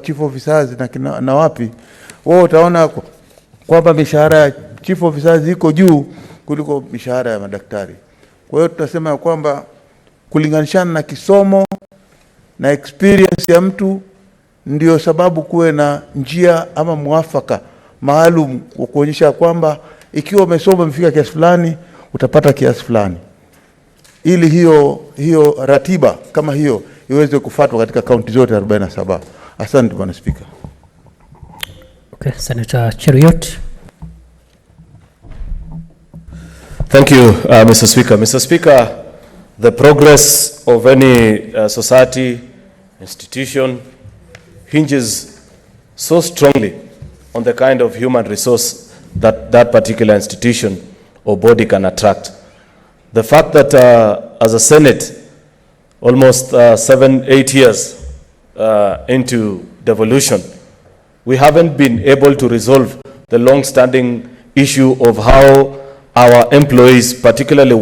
chief officers na wapi, wao utaona kwamba mishahara ya chief officers iko juu kuliko mishahara ya madaktari. Kwa hiyo tutasema kwamba kulinganishana na kisomo na experience ya mtu ndio sababu kuwe na njia ama muafaka maalum kuonyesha kwamba ikiwa umesoma umefika kiasi fulani utapata kiasi fulani, ili hiyo ratiba kama hiyo iweze kufuatwa katika kaunti zote 47. Asante Bwana Speaker. Okay, Senator Cheruiyot. Thank you, Mr. Speaker. Mr. Speaker, the progress of any society, institution, hinges so strongly on the kind of human resource that that particular institution or body can attract. The fact that as a Senate, almost 7-8 years into devolution, we haven't been able to resolve the long-standing issue of how our employees, particularly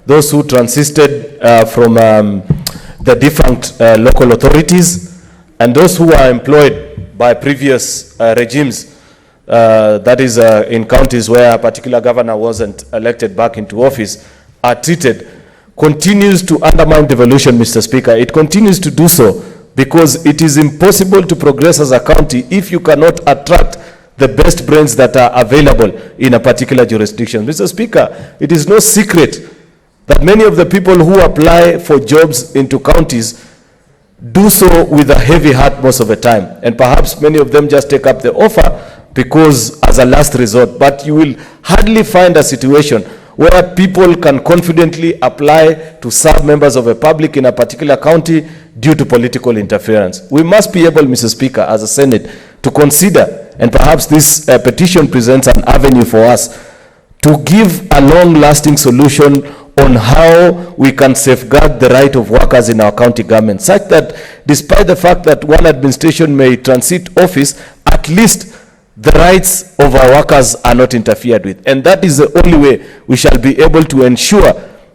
those who transisted from the defunct local authorities, and those who are employed by previous regimes, that is in counties where a particular governor wasn't elected back into office, are treated, continues to undermine devolution, Mr. Speaker. It continues to do so because it is impossible to progress as a county if you cannot attract the best brains that are available in a particular jurisdiction. Mr. Speaker, it is no secret that many of the people who apply for jobs into counties do so with a heavy heart most of the time. And perhaps many of them just take up the offer because as a last resort. But you will hardly find a situation where people can confidently apply to serve members of the public in a particular county due to political interference. We must be able, Mr. Speaker, as a Senate, to consider, and perhaps this petition presents an avenue for us, to give a long-lasting solution on how we can safeguard the right of workers in our county government, such that despite the fact that one administration may transit office, at least the rights of our workers are not interfered with. And that is the only way we shall be able to ensure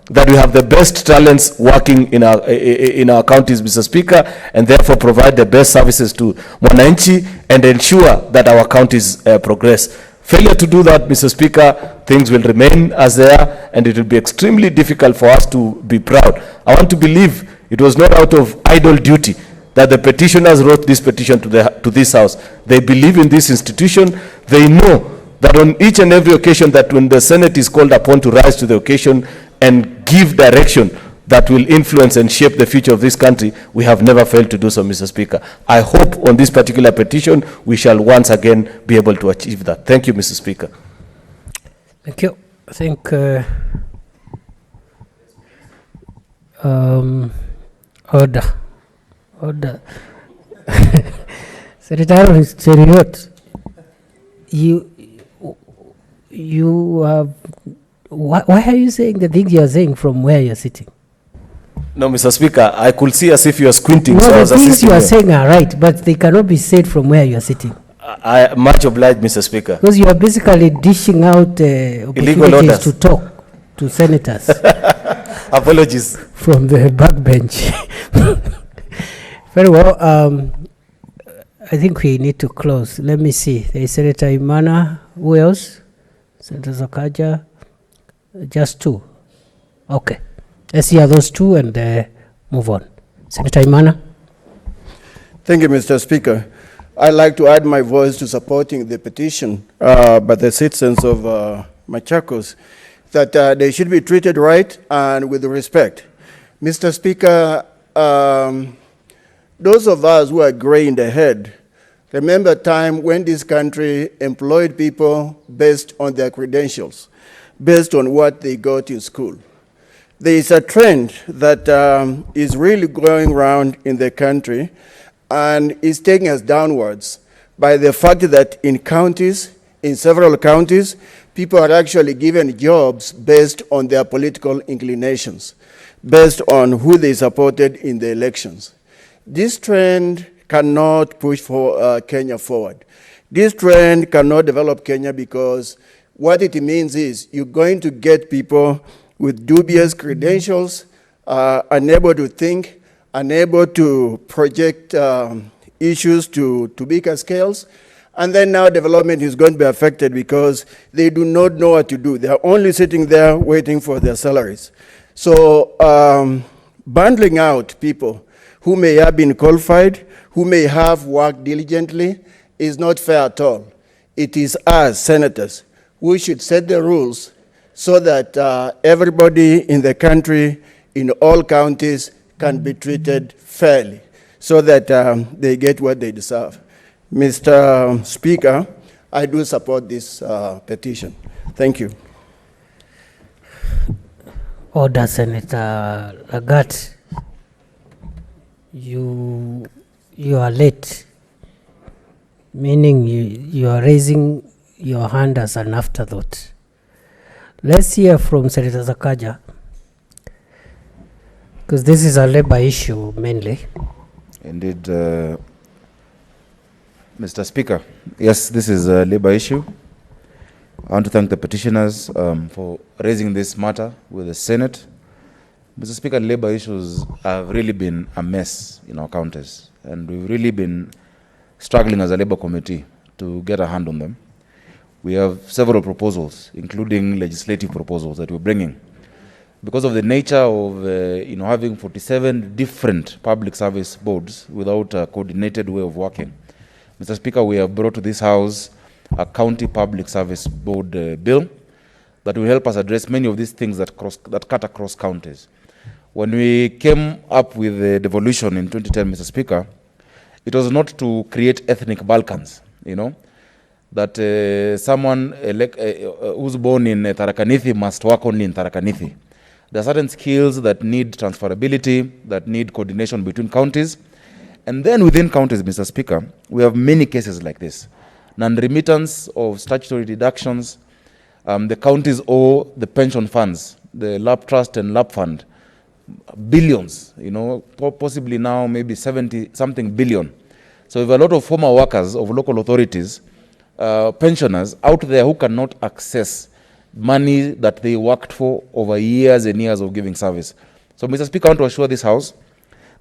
that we have the best talents working in our counties, Mr. Speaker, and therefore provide the best services to Mwananchi and ensure that our counties progress. Failure to do that, Mr. Speaker, things will remain as they are, and it will be extremely difficult for us to be proud. I want to believe it was not out of idle duty that the petitioners wrote this petition to this House. They believe in this institution. They know that on each and every occasion that when the Senate is called upon to rise to the occasion and give direction that will influence and shape the future of this country, we have never failed to do so, Mr. Speaker. I hope on this particular petition we shall once again be able to achieve that. Thank you, Mr. Speaker. Thank you. I think order. Senator Cheruiyot, you have, why are you saying the things you are saying from where you are sitting? No, Mr. Speaker, I could see as if you are squinting. No, so the things you are saying are right, but they cannot be said from where you are sitting. I am much obliged, Mr. Speaker. Because you are basically dishing out opportunities to talk to senators. Apologies. From the backbench. Very well. I think we need to close. Let me see. There is Senator Imana. Who else? Senator Zakaja. Just two. Okay. Let's hear those two and move on. Senator Imana. Thank you, Mr. Speaker. I'd like to add my voice to supporting the petition by the citizens of Machakos that they should be treated right and with respect. Mr. Speaker, those of us who are gray in the head remember a time when this country employed people based on their credentials, based on what they got in school. There is a trend that is really going around in the country and is taking us downwards by the fact that in counties, in several counties, people are actually given jobs based on their political inclinations, based on who they supported in the elections. This trend cannot push Kenya forward. This trend cannot develop Kenya because what it means is you're going to get people with dubious credentials, unable to think, unable to project issues to bigger scales. And then now development is going to be affected because they do not know what to do. They are only sitting there waiting for their salaries. So bundling out people who may have been qualified, who may have worked diligently, is not fair at all. It is us, senators, who should set the rules so that everybody in the country, in all counties, can be treated fairly, so that they get what they deserve. Mr. Speaker, I do support this petition. Thank you. Order, Senator Lagat. You are late, meaning you are raising your hand as an afterthought. Let's hear from Senator Sakaja, because this is a labor issue mainly. Indeed, Mr. Speaker, yes, this is a labor issue. I want to thank the petitioners for raising this matter with the Senate. Mr. Speaker, labor issues have really been a mess in our counties, and we've really been struggling as a labor committee to get a hand on them. We have several proposals, including legislative proposals that we're bringing. Because of the nature of having 47 different public service boards without a coordinated way of working, Mr. Speaker, we have brought to this House a county public service board bill that will help us address many of these things that cut across counties. When we came up with the devolution in 2010, Mr. Speaker, it was not to create ethnic Balkans, that someone who's born in Tharaka Nithi must work only in Tharaka Nithi. There are certain skills that need transferability, that need coordination between counties. And then within counties, Mr. Speaker, we have many cases like this. Non-remittance of statutory deductions. The counties owe the pension funds, the LAP trust and LAP fund, billions, possibly now maybe 70-something billion. So we have a lot of former workers of local authorities, pensioners out there who cannot access money that they worked for over years and years of giving service. So, Mr. Speaker, I want to assure this House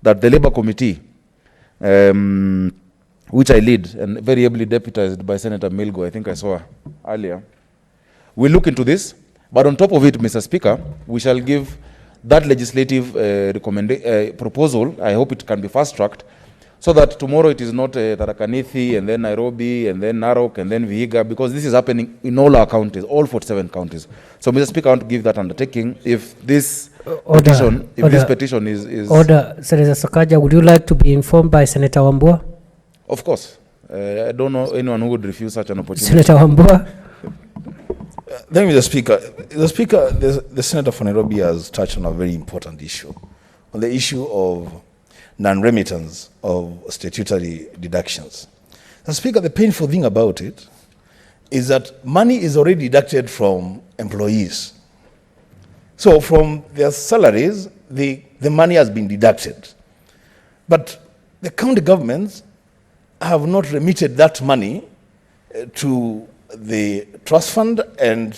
that the Labour Committee, which I lead and very ably deputized by Senator Milgo, I think I saw her earlier, will look into this. But on top of it, Mr. Speaker, we shall give that legislative proposal. I hope it can be fast-tracked, so that tomorrow it is not Tharaka Nithi and then Nairobi and then Narok and then Vihiga, because this is happening in all our counties, all 47 counties. So, Mr. Speaker, I want to give that undertaking. If this petition is... Order, Senator Sakaja, would you like to be informed by Senator Wambua? Of course. I don't know anyone who would refuse such an opportunity. Senator Wambua? Thank you, Mr. Speaker. The Speaker, the Senator for Nairobi has touched on a very important issue, on the issue of non-remittance of statutory deductions. The Speaker, the painful thing about it is that money is already deducted from employees. So from their salaries, the money has been deducted. But the county governments have not remitted that money to the trust fund, and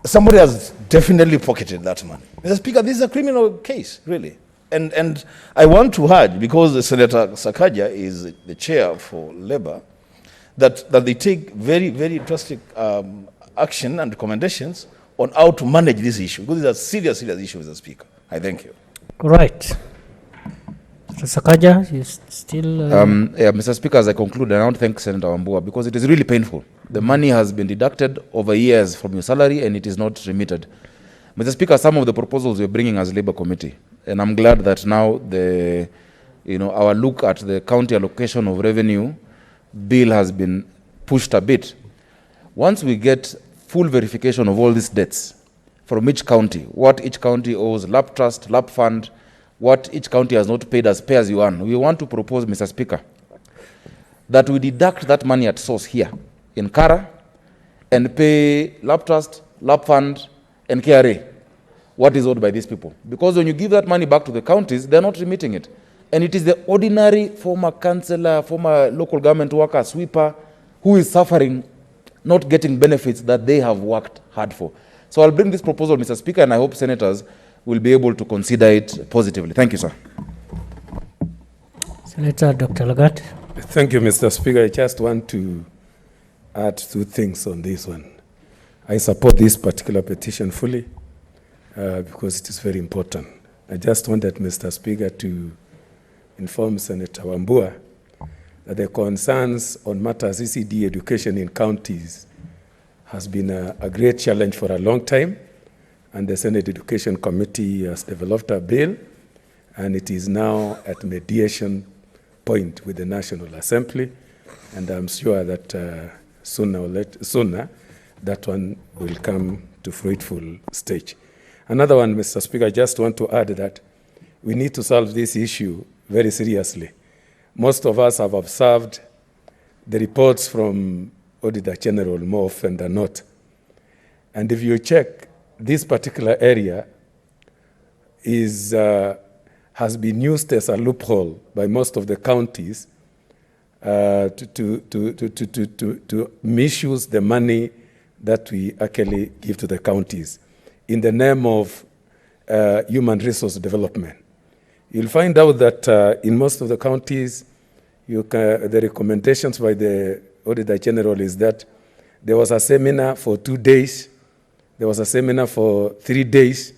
somebody has definitely pocketed that money. Mr. Speaker, this is a criminal case, really. And I want to urge, because Senator Sakaja is the chair for Labour, that they take very, very drastic action and recommendations on how to manage this issue, because it's a serious, serious issue, Mr. Speaker. I thank you. Right. Mr. Sakaja, you still... Yeah, Mr. Speaker, as I conclude, I want to thank Senator Wambua, because it is really painful. The money has been deducted over years from your salary, and it is not remitted. Mr. Speaker, some of the proposals we're bringing as Labour Committee, and I'm glad that now our look at the county allocation of revenue bill has been pushed a bit. Once we get full verification of all these debts from each county, what each county owes, LAP trust, LAP fund, what each county has not paid as pay as you earn, we want to propose, Mr. Speaker, that we deduct that money at source here in Kara and pay LAP trust, LAP fund, and KRA what is owed by these people. Because when you give that money back to the counties, they're not remitting it. And it is the ordinary former councillor, former local government worker, sweeper, who is suffering, not getting benefits that they have worked hard for. So I'll bring this proposal, Mr. Speaker, and I hope senators will be able to consider it positively. Thank you, sir. Senator Dr. Lagat. Thank you, Mr. Speaker. I just want to add 2 things on this one. I support this particular petition fully because it is very important. I just wanted, Mr. Speaker, to inform Senator Wambua that the concerns on matters ECD education in counties has been a great challenge for a long time, and the Senate Education Committee has developed a bill, and it is now at mediation point with the National Assembly, and I'm sure that sooner that one will come to fruitful stage. Another one, Mr. Speaker, I just want to add that we need to solve this issue very seriously. Most of us have observed the reports from Auditor General more often than not. And if you check, this particular area has been used as a loophole by most of the counties to misuse the money that we actually give to the counties in the name of human resource development. You'll find out that in most of the counties, the recommendations by the Auditor General is that there was a seminar for 2 days, there was a seminar for 3 days,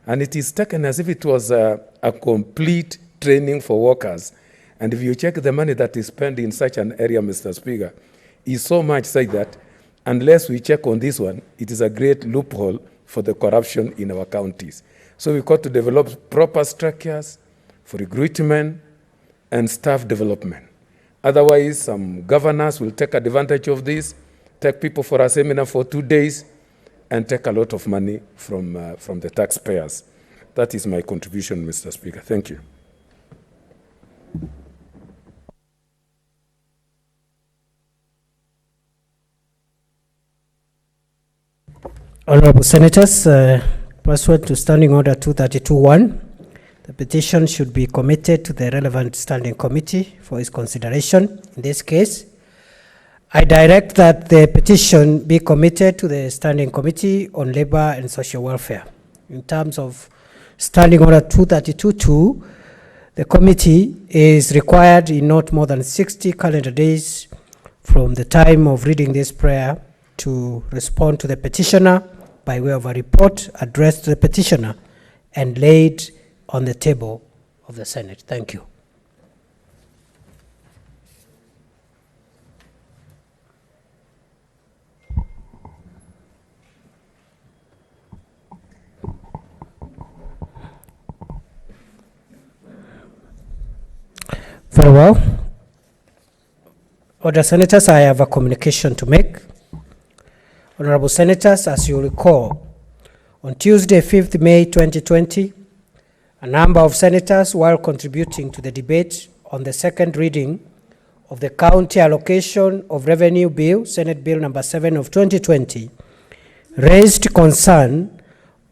and it is taken as if it was a complete training for workers. And if you check the money that is spent in such an area, Mr. Speaker, is so much so that unless we check on this one, it is a great loophole for the corruption in our counties. So we've got to develop proper structures for recruitment and staff development. Otherwise, some governors will take advantage of this, take people for a seminar for 2 days, and take a lot of money from the taxpayers. That is my contribution, Mr. Speaker. Thank you. Honorable Senators, pursuant to Standing Order 232.1, the petition should be committed to the relevant standing committee for its consideration. In this case, I direct that the petition be committed to the Standing Committee on Labor and Social Welfare. In terms of Standing Order 232.2, the committee is required in not more than 60 calendar days from the time of reading this prayer to respond to the petitioner by way of a report addressed to the petitioner and laid on the table of the Senate. Thank you. Very well. Other senators, I have a communication to make. Honorable Senators, as you recall, on Tuesday, 5th May 2020, a number of senators, while contributing to the debate on the second reading of the County Allocation of Revenue Bill, Senate Bill number 7 of 2020, raised concern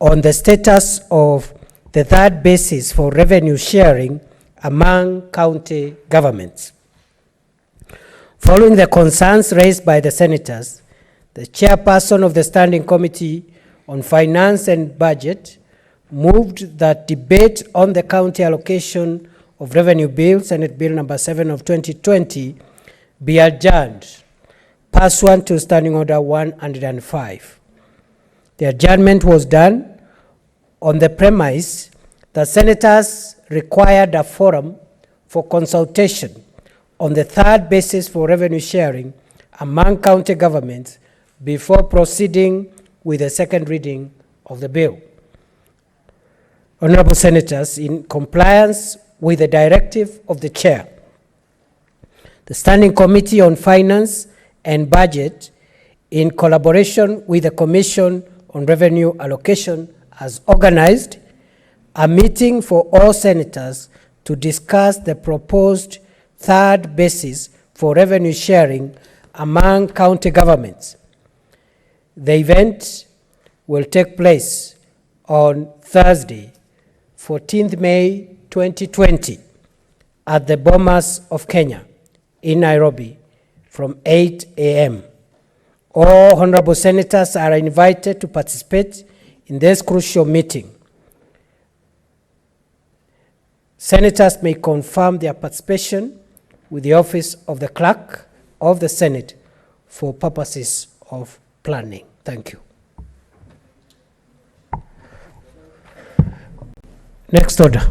on the status of the third basis for revenue sharing among county governments. Following the concerns raised by the senators, the chairperson of the Standing Committee on Finance and Budget moved that debate on the county allocation of revenue bill, Senate Bill number 7 of 2020, be adjourned pursuant to Standing Order 105. The adjournment was done on the premise that senators required a forum for consultation on the third basis for revenue sharing among county governments before proceeding with the second reading of the bill. Honorable Senators, in compliance with the directive of the Chair, the Standing Committee on Finance and Budget, in collaboration with the Commission on Revenue Allocation, has organized a meeting for all senators to discuss the proposed third basis for revenue sharing among county governments. The event will take place on Thursday, 14th May 2020, at the Bomas of Kenya in Nairobi from 8 a.m. All honorable senators are invited to participate in this crucial meeting. Senators may confirm their participation with the office of the clerk of the Senate for purposes of planning. Thank you. Next order.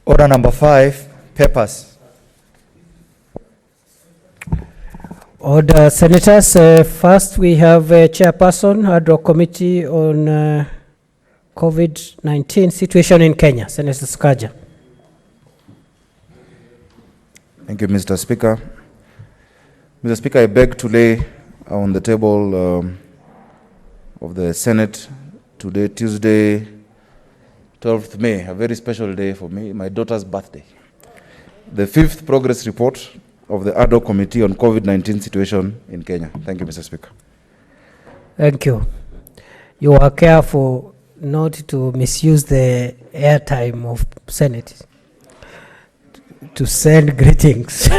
Order number 5, papers. Order, Senators. First, we have Chairperson, Ad hoc Committee on COVID-19 situation in Kenya, Senator Sakaja. Thank you, Mr. Speaker. Mr. Speaker, I beg to lay on the table of the Senate today, Tuesday, 12th May, a very special day for me, my daughter's birthday. The 5th progress report of the Ad hoc Committee on COVID-19 situation in Kenya. Thank you, Mr. Speaker. Thank you. You are careful not to misuse the airtime of Senate to send greetings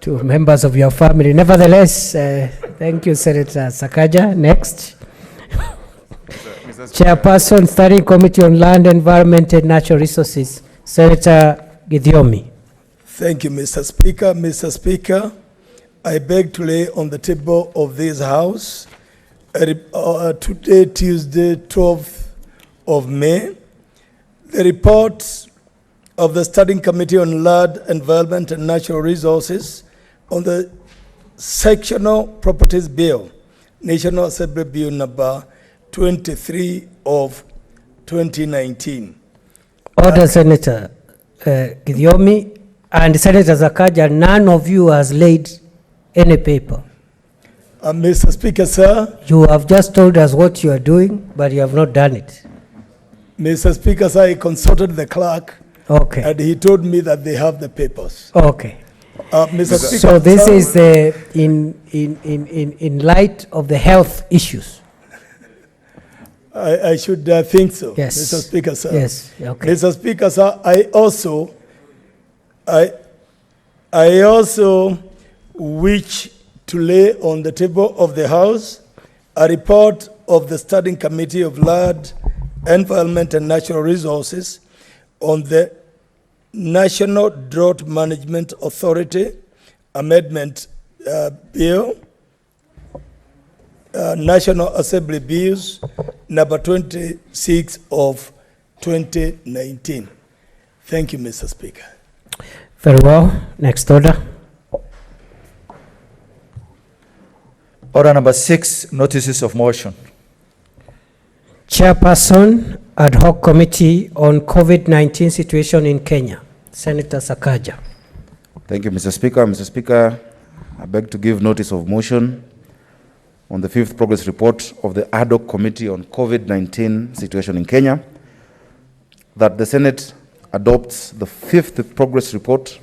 to members of your family. Nevertheless, thank you, Senator Sakaja. Next. Chairperson, Standing Committee on Land, Environment and Natural Resources, Senator Githiomi. Thank you, Mr. Speaker. Mr. Speaker, I beg to lay on the table of this House today, Tuesday, 12th of May, the report of the Standing Committee on Land, Environment and Natural Resources on the Sectional Properties Bill, National Assembly Bill number 23 of 2019. Order, Senator Githiomi and Senator Sakaja, none of you has laid any paper. Mr. Speaker, sir. You have just told us what you are doing, but you have not done it. Mr. Speaker, sir, I consulted the clerk. Okay. And he told me that they have the papers. Okay. Mr. Speaker, so this sir, is the in light of the health issues. I should think so. Yes. Mr. Speaker, sir. Yes. Okay. Mr. Speaker, sir, I also wish to lay on the table of the House a report of the Standing Committee of Land, Environment and Natural Resources on the National Drought Management Authority Amendment Bill, National Assembly Bills number 26 of 2019. Thank you, Mr. Speaker. Very well. Next order. Order number 6, notices of motion. Chairperson, Ad hoc Committee on COVID-19 situation in Kenya, Senator Sakaja. Thank you, Mr. Speaker. Mr. Speaker, I beg to give notice of motion on the 5th progress report of the Ad hoc Committee on COVID-19 situation in Kenya, that the Senate adopts the 5th progress report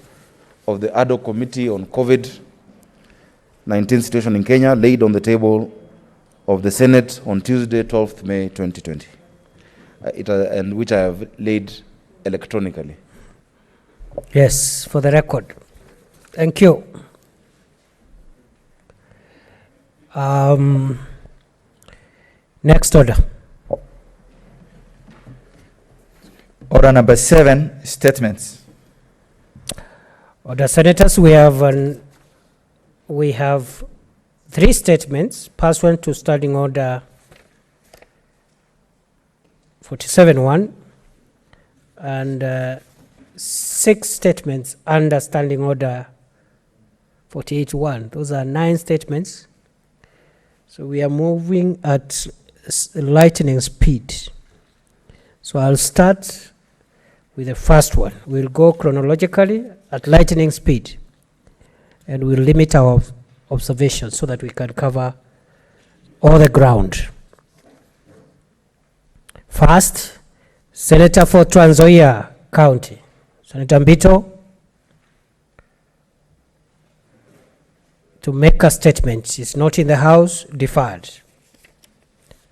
of the Ad hoc Committee on COVID-19 situation in Kenya, laid on the table of the Senate on Tuesday, 12th May 2020, and which I have laid electronically. Yes, for the record. Thank you. Next order. Order number 7, statements. Order, Senators, we have 3 statements pursuant to Standing Order 47-1 and 6 statements under Standing Order 48-1. Those are 9 statements. So we are moving at lightning speed. So I'll start with the first one. We'll go chronologically at lightning speed, and we'll limit our observations so that we can cover all the ground. First, Senator for Trans Nzoia County, Senator Mbito, to make a statement. Is not in the House, deferred.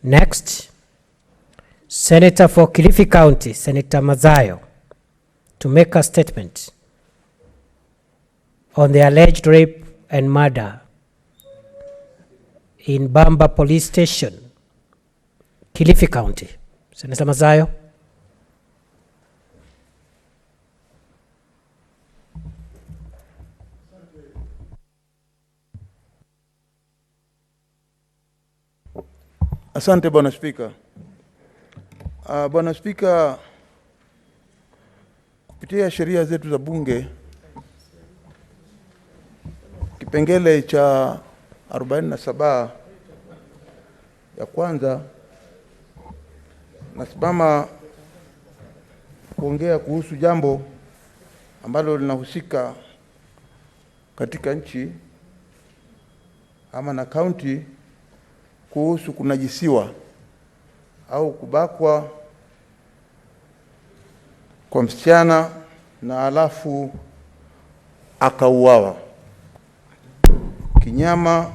Next, Senator for Kilifi County, Senator Mazayo, to make a statement on the alleged rape and murder in Bamba Police Station, Kilifi County. Senator Mazayo. Asante Bwana Spika. Bwana Spika, kupitia sheria zetu za bunge kipengele cha 47 ya kwanza nasimama kuongea kuhusu jambo ambalo linahusika katika nchi ama na kaunti kuhusu kunajisiwa au kubakwa kwa msichana na alafu akauawa kinyama,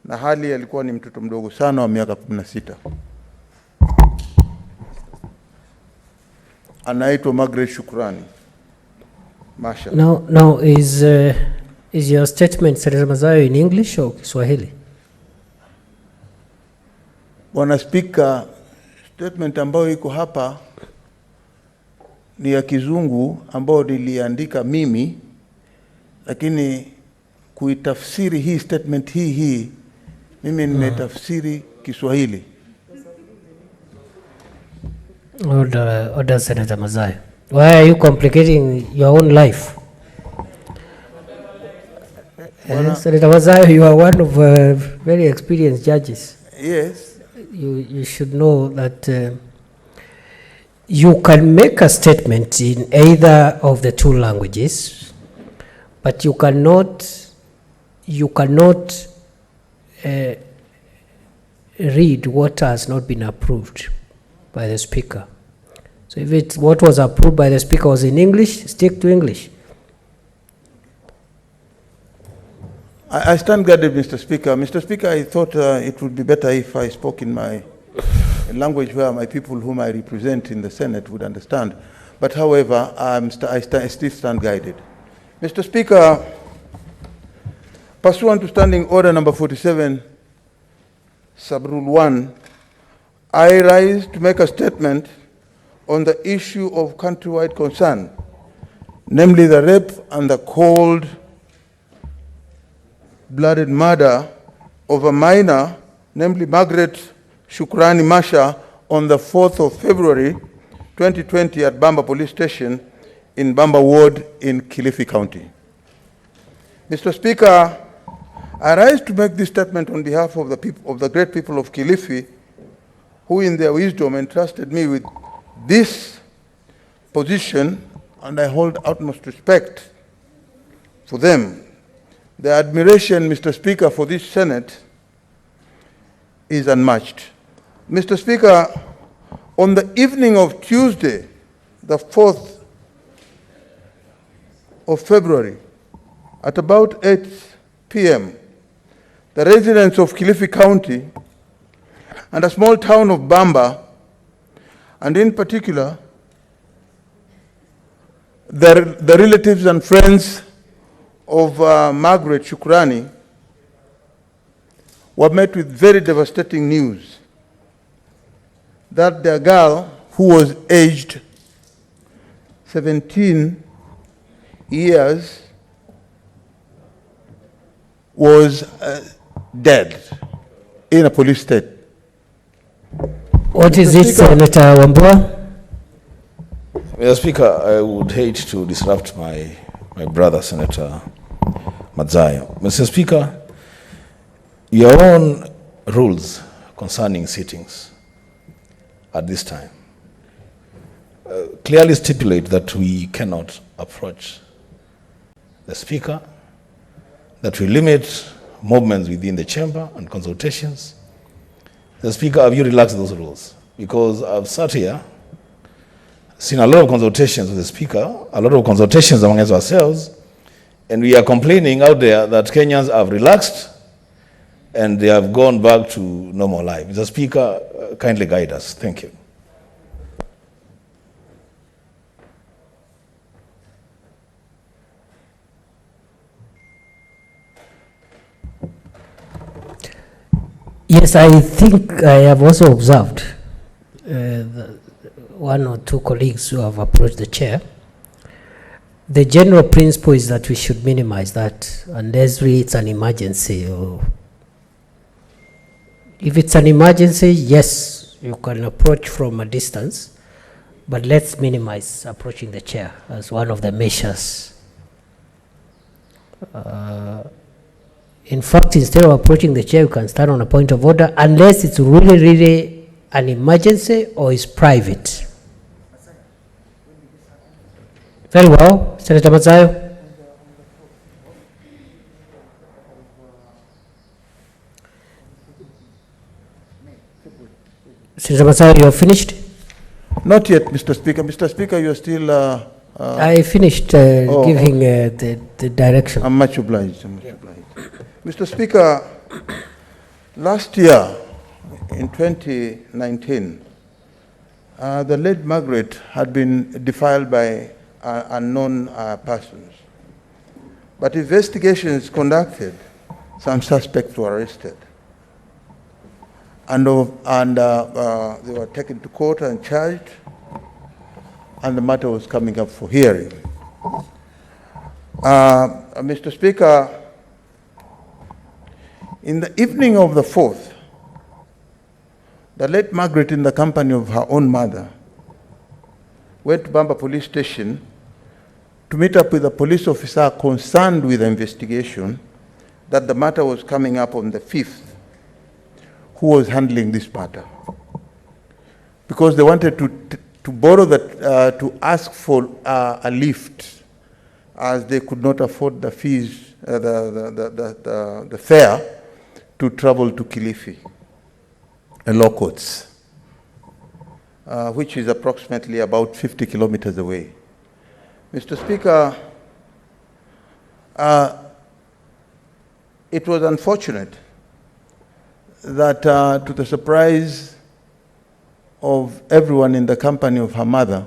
na hali alikuwa ni mtoto mdogo sana wa miaka 16. Anaitwa Margaret Shukrani Masha. Now is your statement, Senator Mazayo, in English or Kiswahili? Bwana Spika, statement ambayo iko hapa ni ya Kizungu ambayo niliandika mimi, lakini kuitafsiri hii statement hii mimi nimetafsiri Kiswahili. Order, Senator Mazayo. Why are you complicating your own life? Senator Mazayo, you are one of very experienced judges. Yes. You should know that you can make a statement in either of the two languages, but you cannot read what has not been approved by the Speaker. So if it's what was approved by the Speaker was in English, stick to English. I stand guarded, Mr. Speaker. Mr. Speaker, I thought it would be better if I spoke in my language where my people whom I represent in the Senate would understand. But however, I still stand guided. Mr. Speaker, pursuant to Standing Order number 47, Sub-Rule 1, I rise to make a statement on the issue of countrywide concern, namely the rape and the cold-blooded murder of a minor, namely Margaret Shukrani Masha, on the 4th of February 2020 at Bamba Police Station in Bamba Ward in Kilifi County. Mr. Speaker, I rise to make this statement on behalf of the people, of the great people of Kilifi, who in their wisdom entrusted me with this position, and I hold utmost respect for them. The admiration, Mr. Speaker, for this Senate is unmatched. Mr. Speaker, on the evening of Tuesday, the 4th of February, at about 8 p.m., the residents of Kilifi County and a small town of Bamba, and in particular, the relatives and friends of Margaret Shukrani, were met with very devastating news that their girl, who was aged 17 years, was dead in a police state. What is it, Senator Wambua? Mr. Speaker, I would hate to disrupt my brother, Senator Mazayo. Mr. Speaker, your own rules concerning sittings at this time clearly stipulate that we cannot approach the Speaker, that we limit movements within the chamber and consultations. The Speaker, have you relaxed those rules? Because I've sat here, seen a lot of consultations with the Speaker, a lot of consultations amongst ourselves, and we are complaining out there that Kenyans have relaxed and they have gone back to normal life. Mr. Speaker, kindly guide us. Thank you. Yes, I think I have also observed one or two colleagues who have approached the chair. The general principle is that we should minimize that unless really it's an emergency or If it's an emergency, yes, you can approach from a distance, but let's minimize approaching the chair as one of the measures. In fact, instead of approaching the chair, you can start on a point of order unless it's really, really an emergency or is private. Very well. Senator Mazayo. Senator Mazayo, you have finished? Not yet, Mr. Speaker. Mr. Speaker, you're still... I finished giving the direction. I'm much obliged. I'm much obliged. Mr. Speaker, last year, in 2019, the late Margaret had been defiled by unknown persons. But investigations conducted, some suspects were arrested. And they were taken to court and charged, and the matter was coming up for hearing. Mr. Speaker, in the evening of the 4th, the late Margaret, in the company of her own mother, went to Bamba police station to meet up with a police officer concerned with the investigation that the matter was coming up on the 5th, who was handling this matter. Because they wanted to borrow to ask for a lift, as they could not afford the fees, the fare to travel to Kilifi, Lokots, which is approximately about 50 kilometers away. Mr. Speaker, it was unfortunate that to the surprise of everyone in the company of her mother,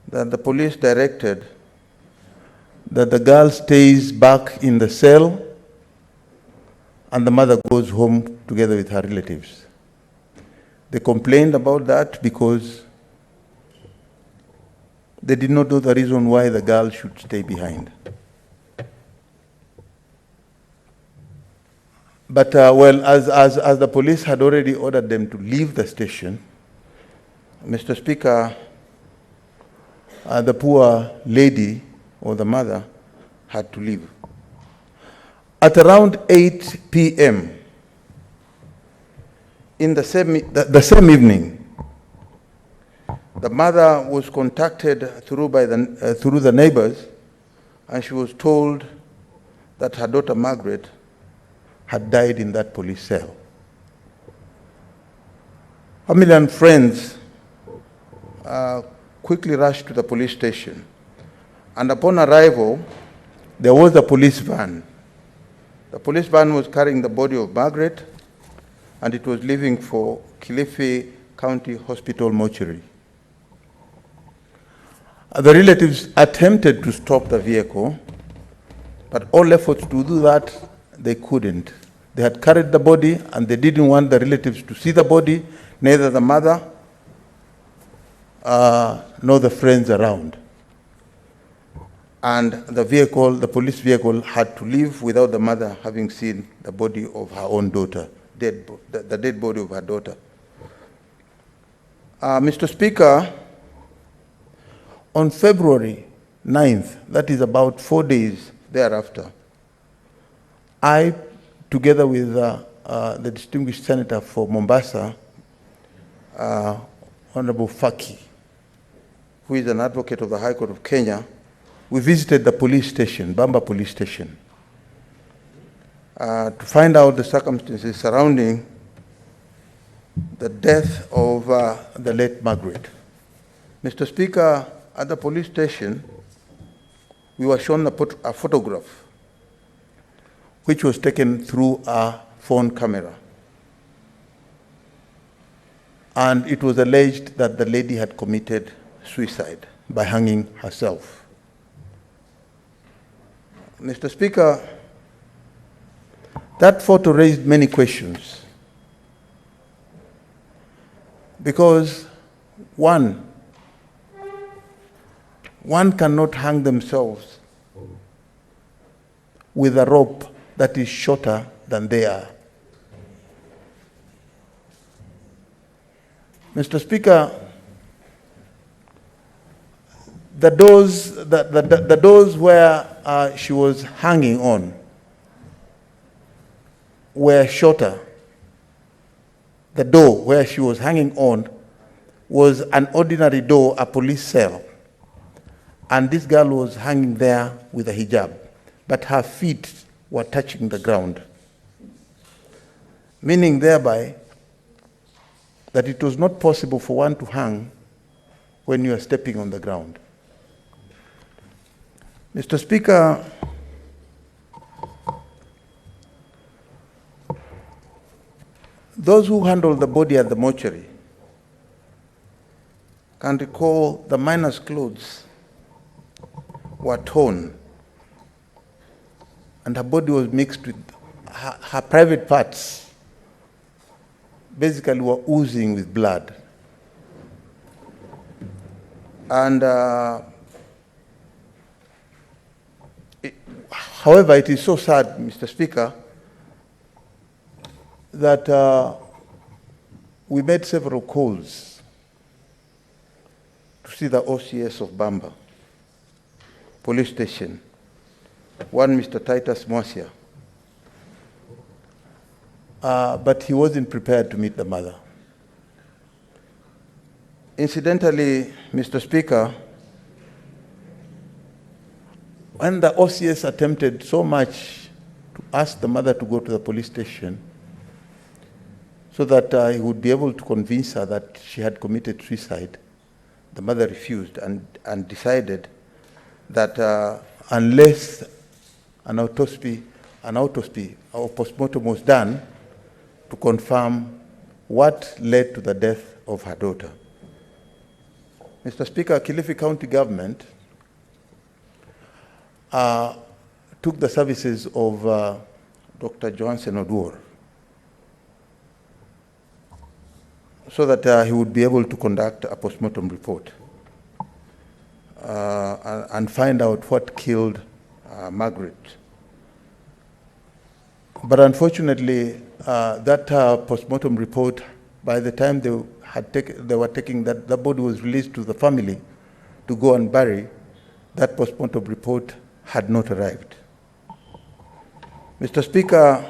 that the police directed that the girl stays back in the cell and the mother goes home together with her relatives. They complained about that because they did not know the reason why the girl should stay behind. But well, as the police had already ordered them to leave the station, Mr. Speaker, the poor lady or the mother had to leave. At around 8 p.m. in the same evening, the mother was contacted through the neighbors, and she was told that her daughter Margaret had died in that police cell. Family and friends quickly rushed to the police station, and upon arrival, there was a police van. The police van was carrying the body of Margaret, and it was leaving for Kilifi County Hospital mortuary. The relatives attempted to stop the vehicle, but all efforts to do that, they couldn't. They had carried the body, and they didn't want the relatives to see the body, neither the mother nor the friends around. And the police vehicle had to leave without the mother having seen the body of her own daughter, the dead body of her daughter. Mr. Speaker, on February 9th, that is about 4 days thereafter, I, together with the distinguished senator for Mombasa, Honorable Faki, who is an advocate of the High Court of Kenya, we visited the police station, Bamba police station, to find out the circumstances surrounding the death of the late Margaret. Mr. Speaker, at the police station, we were shown a photograph which was taken through a phone camera. And it was alleged that the lady had committed suicide by hanging herself. Mr. Speaker, that photo raised many questions. Because one cannot hang themselves with a rope that is shorter than they are. Mr. Speaker, the doors where she was hanging on were shorter. The door where she was hanging on was an ordinary door, a police cell. And this girl was hanging there with a hijab, but her feet were touching the ground, meaning thereby that it was not possible for one to hang when you are stepping on the ground. Mr. Speaker, those who handled the body at the mortuary can recall the miner's clothes were torn and her body was mixed with her private parts, basically were oozing with blood. And however, it is so sad, Mr. Speaker, that we made several calls to see the OCS of Bamba police station, one Mr. Titus Mosia, but he wasn't prepared to meet the mother. Incidentally, Mr. Speaker, when the OCS attempted so much to ask the mother to go to the police station so that he would be able to convince her that she had committed suicide, the mother refused and decided that unless an autopsy or postmortem was done to confirm what led to the death of her daughter. Mr. Speaker, Kilifi County government took the services of Dr. Johnson Oduor so that he would be able to conduct a postmortem report and find out what killed Margaret. But unfortunately, that postmortem report, by the time they were taking that, the body was released to the family to go and bury, that postmortem report had not arrived. Mr. Speaker,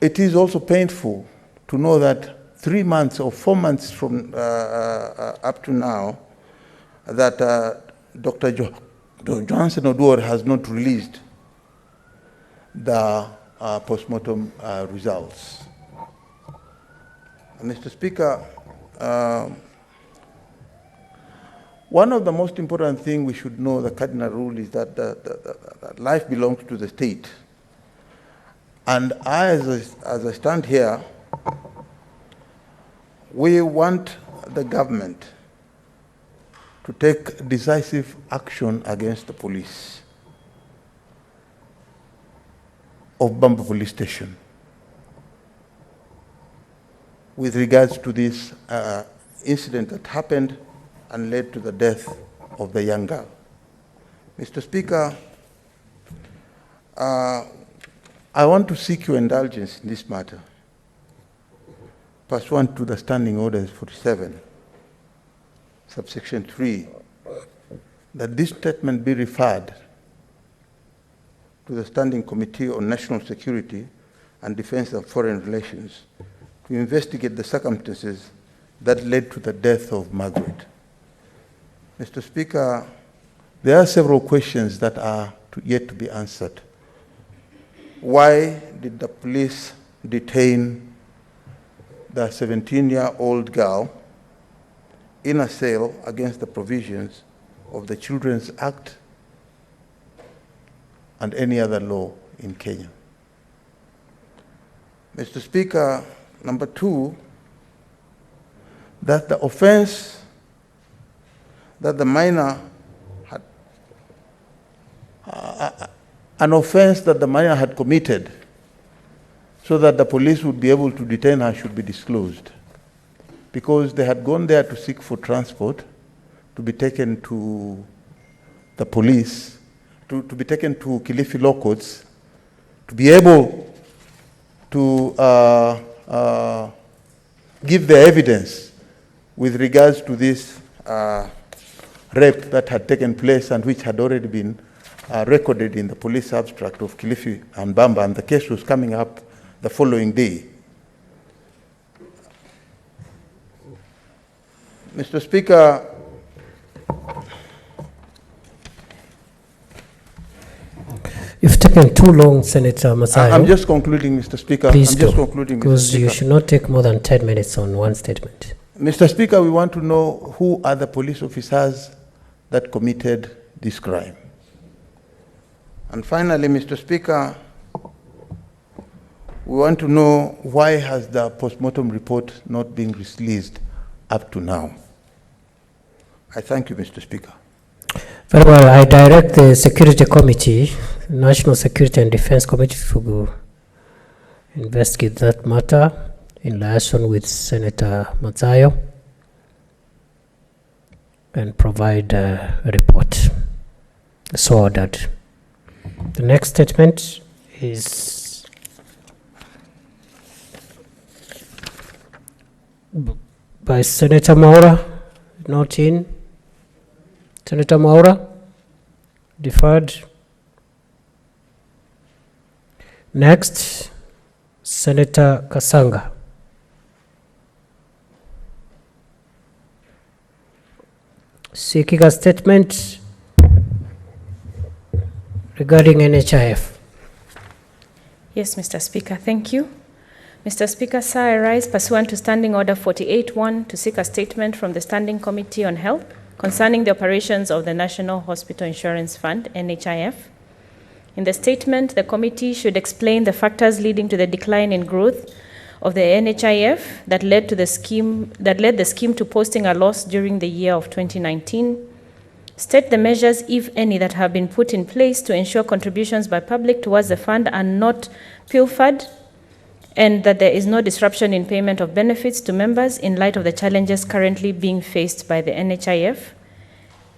it is also painful to know that 3 months or 4 months from up to now, that Dr. Johnson Oduor has not released the postmortem results. Mr. Speaker, one of the most important things we should know, the cardinal rule, is that that life belongs to the state. And as I stand here, we want the government to take decisive action against the police of Bamba Police Station with regards to this incident that happened and led to the death of the young girl. Mr. Speaker, I want to seek your indulgence in this matter, pursuant to the Standing Orders 47, subsection 3, that this statement be referred to the Standing Committee on National Security and Defense and Foreign Relations to investigate the circumstances that led to the death of Margaret. Mr. Speaker, there are several questions that are yet to be answered. Why did the police detain the 17-year-old girl in a cell against the provisions of the Children's Act and any other law in Kenya? Mr. Speaker, number 2, that the offense that the minor had, an offense that the minor had committed so that the police would be able to detain her should be disclosed, because they had gone there to seek for transport, to be taken to the police, to be taken to Kilifi Law Courts, to be able to give their evidence with regards to this rape that had taken place and which had already been recorded in the police abstract of Kilifi and Bamba, and the case was coming up the following day. Mr. Speaker, You've taken too long, Senator Masayo. I'm just concluding, Mr. Speaker. Please I'm just do, concluding, Mr. because Speaker. you should not take more than 10 minutes on one statement. Mr. Speaker, we want to know who are the police officers that committed this crime. And finally, Mr. Speaker, we want to know why has the post-mortem report not been released up to now. I thank you, Mr. Speaker. Very well, I direct the Security Committee, National Security and Defense Committee, to investigate that matter in liaison with Senator Masayo and provide a report. So ordered. The next statement is by Senator Maura, not in. Senator Maura, deferred. Next, Senator Kasanga. Seeking a statement regarding NHIF. Yes, Mr. Speaker, thank you. Mr. Speaker, sir, I rise pursuant to Standing Order 48-1 to seek a statement from the Standing Committee on Health concerning the operations of the National Hospital Insurance Fund, NHIF. In the statement, the committee should explain the factors leading to the decline in growth of the NHIF that led the scheme to posting a loss during the year of 2019. State the measures, if any, that have been put in place to ensure contributions by public towards the fund are not pilfered, and that there is no disruption in payment of benefits to members in light of the challenges currently being faced by the NHIF.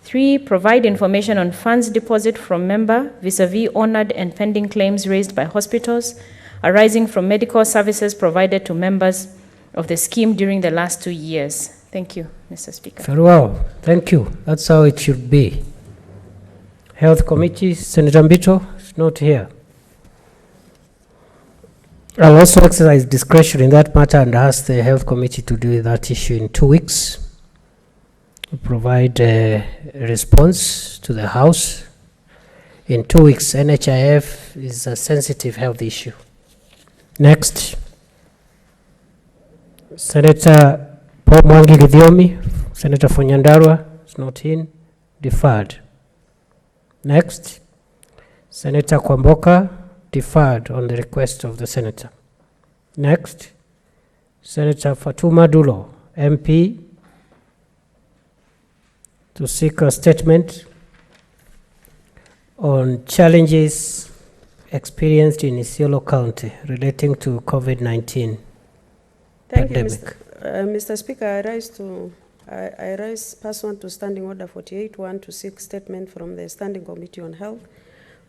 3, provide information on funds deposit from member vis-a-vis honored and pending claims raised by hospitals arising from medical services provided to members of the scheme during the last 2 years. Thank you, Mr. Speaker. Very well, thank you. That's how it should be. Health Committee, Senator Mbito is not here. I'll also exercise discretion in that matter and ask the Health Committee to deal with that issue in 2 weeks. We'll provide a response to the House. In 2 weeks, NHIF is a sensitive health issue. Next, Senator Paul Mwangi Githiomi, Senator Fonyandarwa is not in, deferred. Next, Senator Kwamboka, deferred on the request of the Senator. Next, Senator Fatuma Dulo, MP, to seek a statement on challenges experienced in Isiolo County relating to COVID-19 pandemic. Mr. Speaker, I rise pursuant to Standing Order 48-1 to seek statement from the Standing Committee on Health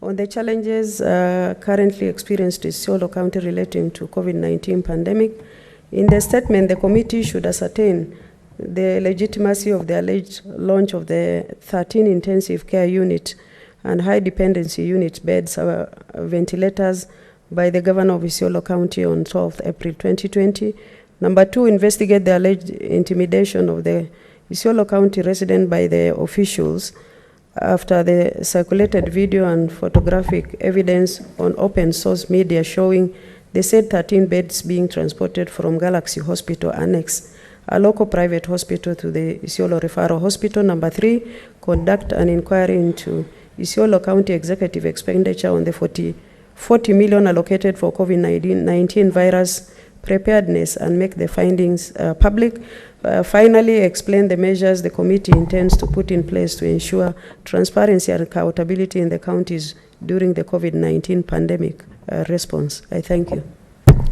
on the challenges currently experienced in Isiolo County relating to COVID-19 pandemic. In the statement, the committee should ascertain the legitimacy of the alleged launch of the 13 intensive care unit and high dependency unit beds, ventilators, by the Governor of Isiolo County on 12th April 2020. Number 2, investigate the alleged intimidation of the Isiolo County resident by the officials after the circulated video and photographic evidence on open source media showing the said 13 beds being transported from Galaxy Hospital Annex, a local private hospital, to the Isiolo Referral Hospital. Number 3, conduct an inquiry into Isiolo County executive expenditure on the 40 million allocated for COVID-19 virus preparedness and make the findings public. Finally, explain the measures the committee intends to put in place to ensure transparency and accountability in the counties during the COVID-19 pandemic response. I thank you.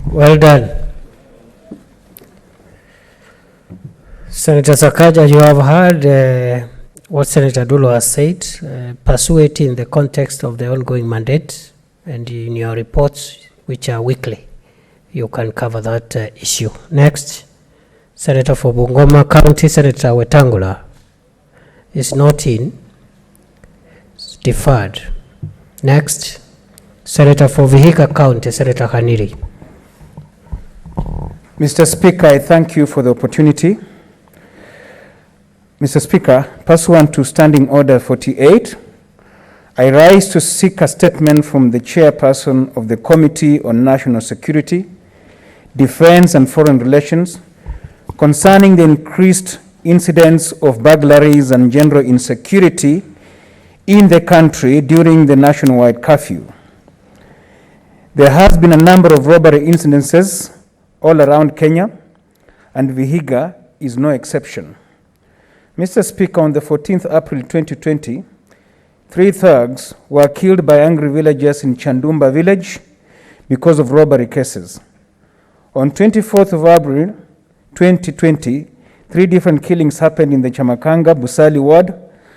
Well done. Senator Sakaja, you have heard what Senator Dulo has said. Pursue it in the context of the ongoing mandate, and in your reports, which are weekly, you can cover that issue. Next, Senator for Bungoma County, Senator Wetangula, is not in. It's deferred. Next, Senator for Vihiga County, Senator Khaniri. Mr. Speaker, I thank you for the opportunity. Mr. Speaker, pursuant to Standing Order 48, I rise to seek a statement from the chairperson of the Committee on National Security, Defense and Foreign Relations concerning the increased incidents of burglaries and general insecurity in the country during the nationwide curfew. There has been a number of robbery incidences all around Kenya, and Vihiga is no exception. Mr. Speaker, on the 14th April 2020, 3 thugs were killed by angry villagers in Chandumba village because of robbery cases. On 24th of April 2020, 3 different killings happened in the Chamakanga, Busali ward,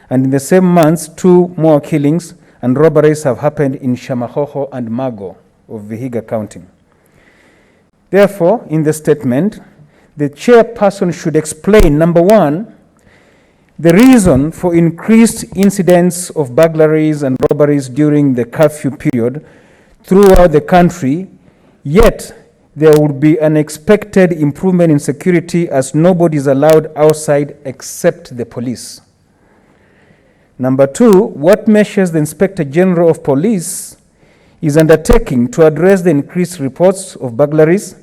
and in the same month, 2 more killings and robberies have happened in Shamahoho and Mago of Vihiga County. Therefore, in the statement, the chairperson should explain, number 1, the reason for increased incidents of burglaries and robberies during the curfew period throughout the country, yet there would be an expected improvement in security as nobody is allowed outside except the police. Number 2, what measures the Inspector General of Police is undertaking to address the increased reports of burglaries,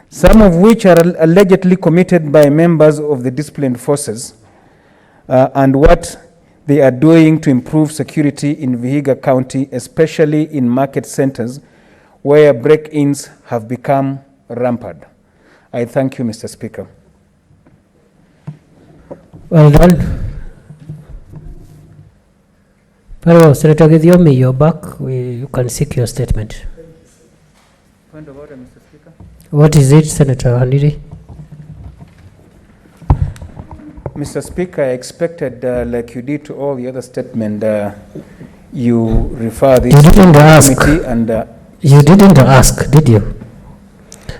some of which are allegedly committed by members of the disciplined forces, and what they are doing to improve security in Vihiga County, especially in market centers where break-ins have become rampant. I thank you, Mr. Speaker. Well done. Very well, Senator Githiomi, you're back. You can seek your statement. Point of order, Mr. Speaker. What is it, Senator Khaniri? Mr. Speaker, I expected, like you did to all the other statements, you refer this You didn't ask. committee and You didn't ask, did you?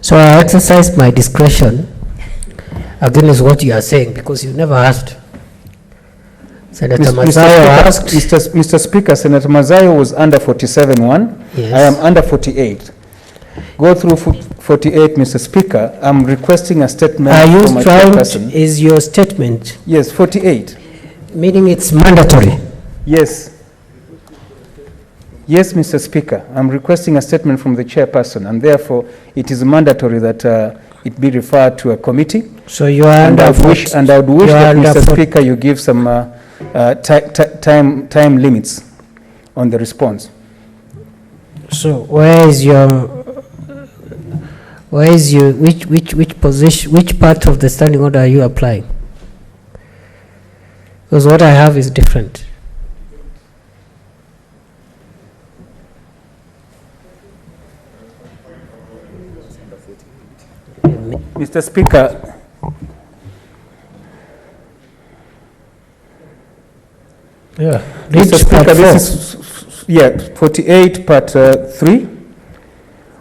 So I exercised my discretion against what you are saying because you never asked. Senator Mazayo asked. Mr. Speaker, Senator Mazayo was under 47-1. Yes. I am under 48. Go through 48, Mr. Speaker. I'm requesting a statement Are from you my trying chairperson. is your statement? Yes, 48. Meaning it's mandatory. Yes. Yes, Mr. Speaker. I'm requesting a statement from the chairperson, and therefore it is mandatory that it be referred to a committee. So you are And I under would wish that, Mr. Speaker. Speaker, you give some time limits on the response. So which position, which part of the standing order are you applying? Because what I have is different. Mr. Speaker, Yeah. Mr. Speaker, this is 48 part 3,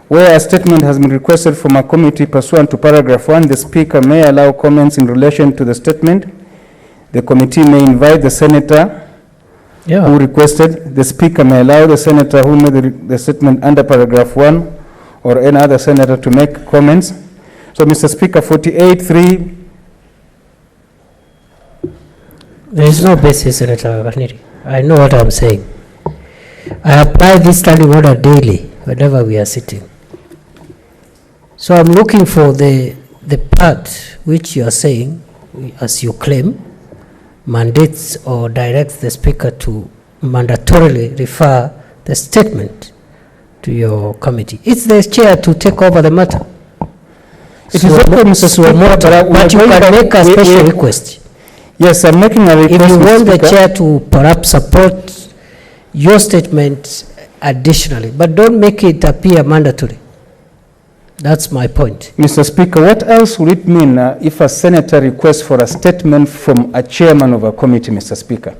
where a statement has been requested from a committee pursuant to paragraph 1, the Speaker may allow comments in relation to the statement. The committee may invite the senator who requested. The Speaker may allow the senator who made the statement under paragraph 1 or any other senator to make comments. So, Mr. Speaker, 48.3. There is no basis, Senator Khaniri. I know what I'm saying. I apply this standing order daily whenever we are sitting. So I'm looking for the part which you are saying, as you claim, mandates or directs the Speaker to mandatorily refer the statement to your committee. It's the chair to take over the matter. It is okay, Mr. Speaker, but you can make a special request. Yes, I'm making a request. If you want the Speaker, chair to perhaps support your statement additionally, but don't make it appear mandatory. That's my point. Mr. Speaker, what else would it mean if a senator requests for a statement from a chairman of a committee, Mr. Speaker?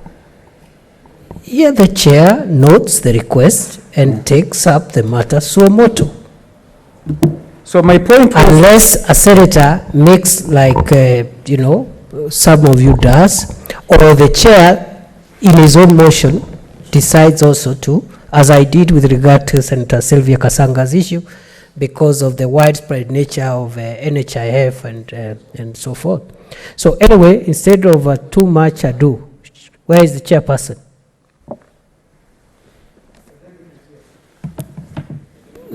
Yeah, the chair notes the request and takes up the matter suo motu. So my point was, unless a senator makes like, you know, some of you does, or the chair in his own motion decides also to, as I did with regard to Senator Sylvia Kasanga's issue, because of the widespread nature of NHIF and so forth. So anyway, instead of too much ado, where is the chairperson?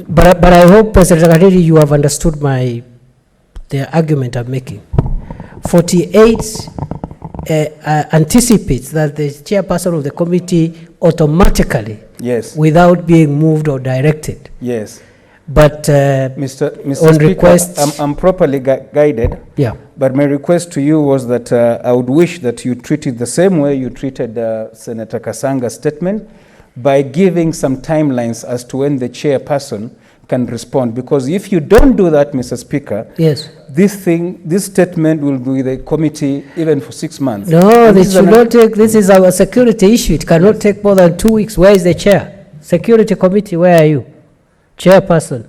But I hope, President Kadiri, you have understood the argument I'm making. 48 anticipates that the chairperson of the committee automatically, yes, without being moved or directed. Yes. But Mr. on Speaker, request, I'm properly guided. Yeah. But my request to you was that I would wish that you treat it the same way you treated Senator Kasanga's statement, by giving some timelines as to when the chairperson can respond. Because if you don't do that, Mr. Speaker, yes, this statement will be with the committee even for 6 months. No, this should not take. This is our security issue. It cannot take more than 2 weeks. Where is the chair? Security committee, where are you? Chairperson,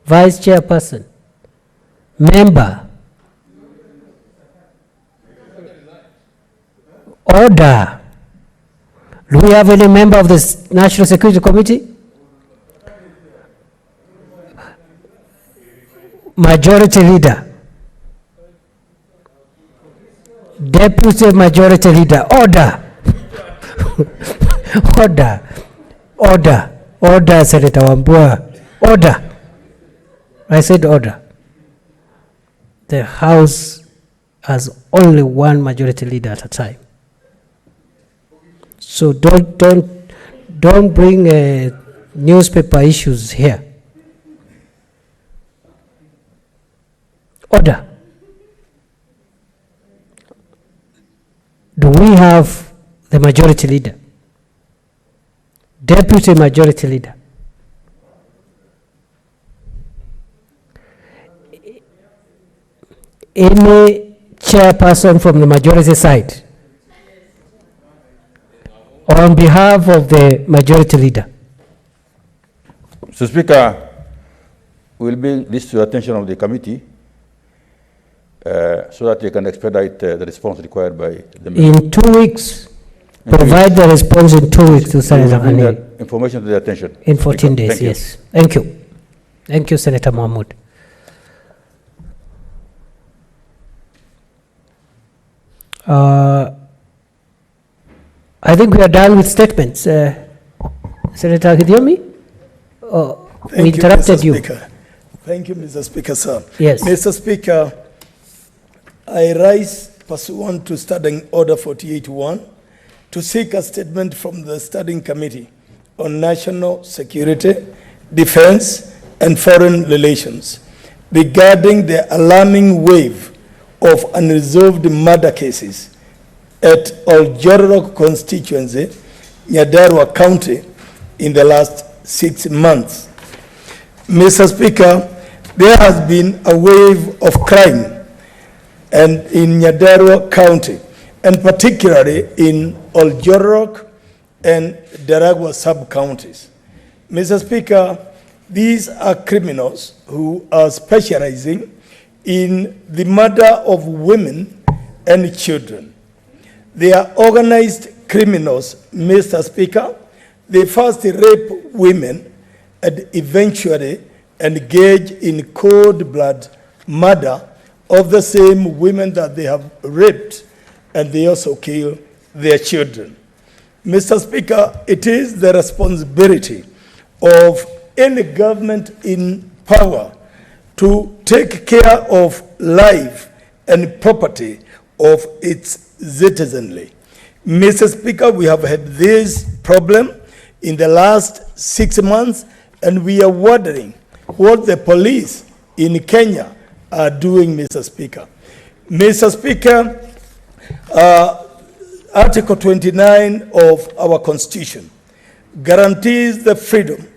vice chairperson, member. Order. Do we have any member of the National Security Committee? Majority leader. Deputy majority leader. Order. Order. Order. Order, Senator Wambua. Order. I said order. The House has only one majority leader at a time. So don't bring newspaper issues here. Order. Do we have the majority leader? Deputy majority leader? Any chairperson from the majority side? On behalf of the majority leader. Mr. Speaker, we'll bring this to the attention of the committee so that they can expedite the response required by the member. In 2 weeks, provide the response in 2 weeks to Senator Bring Khanil. that information to the attention. In 14 days, Thank you. yes. Thank you. Thank you, Senator Mahmoud. I think we are done with statements. Senator Hidiomi? Oh, we interrupted you. Speaker. Thank you, Mr. Speaker, sir. Yes. Mr. Speaker, I rise pursuant to Standing Order 48-1 to seek a statement from the Standing Committee on National Security, Defense, and Foreign Relations regarding the alarming wave of unresolved murder cases at Oljorok constituency, Nyandarua County, in the last 6 months. Mr. Speaker, there has been a wave of crime and in Nyandarua County, and particularly in Oljorok and Daragwa sub-counties. Mr. Speaker, these are criminals who are specializing in the murder of women and children. They are organized criminals, Mr. Speaker. They first rape women and eventually engage in cold-blood murder of the same women that they have raped, and they also kill their children. Mr. Speaker, it is the responsibility of any government in power to take care of life and property of its citizenry. Mr. Speaker, we have had this problem in the last 6 months, and we are wondering what the police in Kenya are doing, Mr. Speaker. Mr. Speaker, Article 29 of our Constitution guarantees the freedom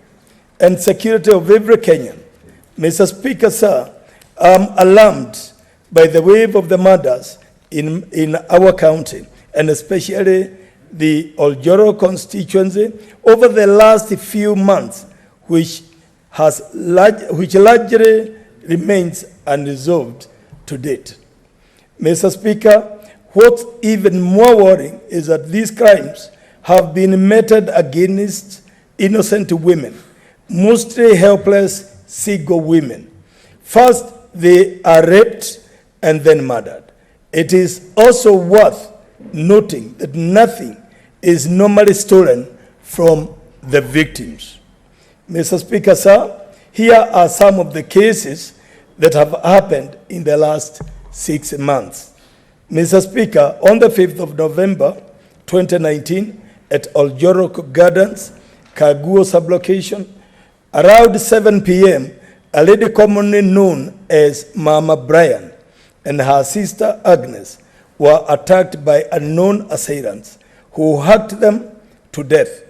and security of every Kenyan. Mr. Speaker, sir, I'm alarmed by the wave of the murders in our county, and especially the Oljoro constituency over the last few months, which largely remains unresolved to date. Mr. Speaker, what's even more worrying is that these crimes have been meted against innocent women, mostly helpless single women. First, they are raped and then murdered. It is also worth noting that nothing is normally stolen from the victims. Mr. Speaker, sir, here are some of the cases that have happened in the last 6 months. Mr. Speaker, on the 5th of November 2019 at Oljorok Gardens, Kaguo sublocation, around 7 p.m., a lady commonly known as Mama Brian and her sister Agnes were attacked by unknown assailants who hacked them to death.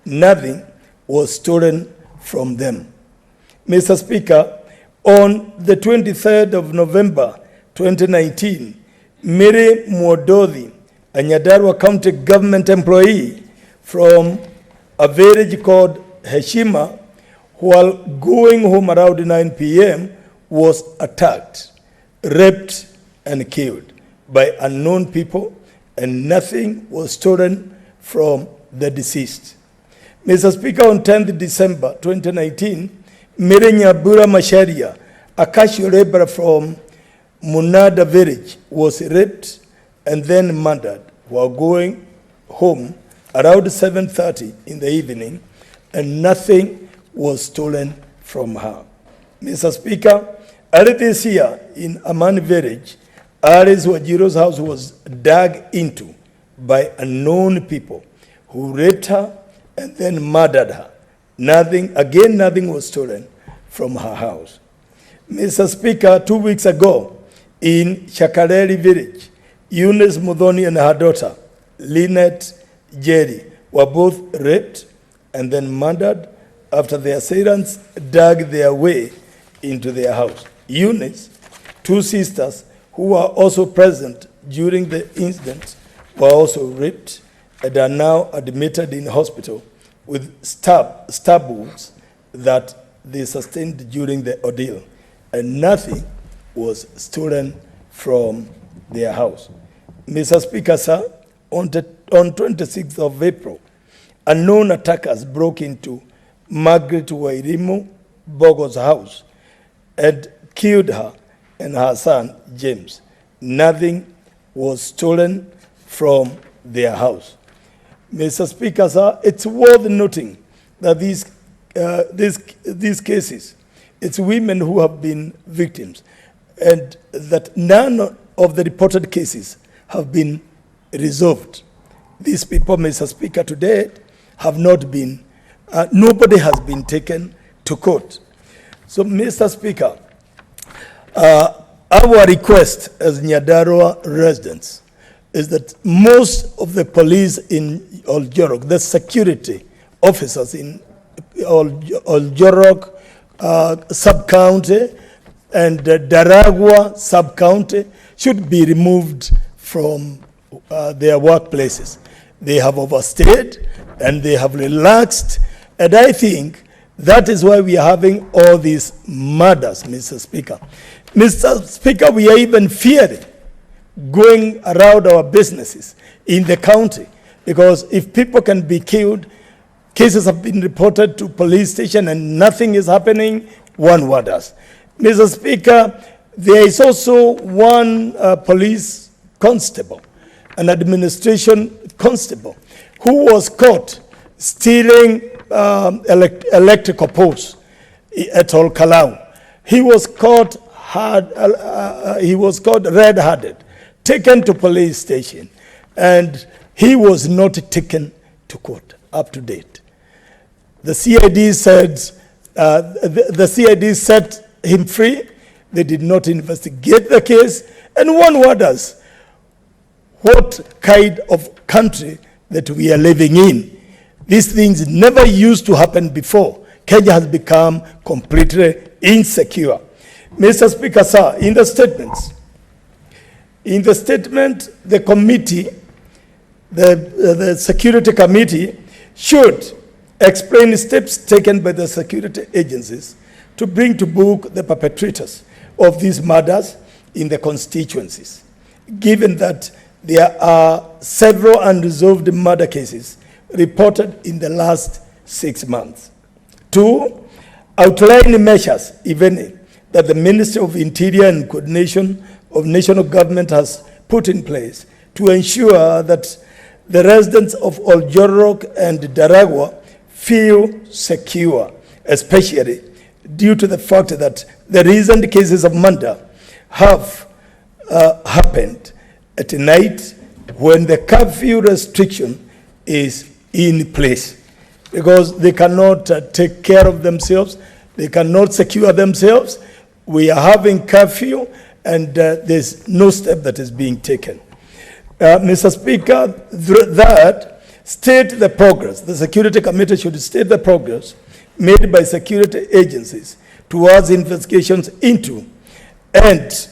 Nothing was stolen from them. Mr. Speaker, on the 23rd of November 2019, Mary Mwododhi, a Nyandarua County government employee from a village called Heshima, while going home around 9 p.m., was attacked, raped, and killed by unknown people, and nothing was stolen from the deceased. Mr. Speaker, on 10th December 2019, Mary Nyabura Masharia, a casual laborer from Munada village, was raped and then murdered while going home around 7:30 in the evening, and nothing was stolen from her. Mr. Speaker, early this year in Amani village, Alice Wajiro's house was dug into by unknown people who raped her and then murdered her. Nothing was stolen from her house. Mr. Speaker, 2 weeks ago in Shakareli village, Eunice Mudhoni and her daughter, Lynette Jerry, were both raped and then murdered after the assailants dug their way into their house. Eunice, 2 sisters who were also present during the incident, were also raped and are now admitted in hospital with stab wounds that they sustained during the ordeal, and nothing was stolen from their house. Mr. Speaker, sir, on 26th of April, unknown attackers broke into Margaret Wairimu Bogo's house and killed her and her son, James. Nothing was stolen from their house. Mr. Speaker, sir, it's worth noting that these cases, it's women who have been victims, and that none of the reported cases have been resolved. These people, Mr. Speaker, to date have not been, nobody has been taken to court. So, Mr. Speaker, our request as Nyandarua residents is that most of the police in Oljorok, the security officers in Oljorok sub-county and Daragwa sub-county should be removed from their workplaces. They have overstayed and they have relaxed, and I think that is why we are having all these murders, Mr. Speaker. Mr. Speaker, we are even fearing going around our businesses in the county, because if people can be killed, cases have been reported to police station and nothing is happening, one wonders. Mr. Speaker, there is also one police constable, an administration constable, who was caught stealing electrical poles at Olkalau. He was caught red-handed, taken to police station, and he was not taken to court up to date. The CID said the CID set him free. They did not investigate the case, and one wonders what kind of country that we are living in. These things never used to happen before. Kenya has become completely insecure. Mr. Speaker, sir, in the statement, the committee, the security committee should explain steps taken by the security agencies to bring to book the perpetrators of these murders in the constituencies, given that there are several unresolved murder cases reported in the last 6 months. 2, outline measures, if any, that the Ministry of Interior and Coordination of National Government has put in place to ensure that the residents of Oljorok and Daragwa feel secure, especially due to the fact that the recent cases of murder have happened at night when the curfew restriction is in place, because they cannot take care of themselves, they cannot secure themselves. We are having curfew and there's no step that is being taken. Mr. Speaker, that state the progress. The Security Committee should state the progress made by security agencies towards investigations into and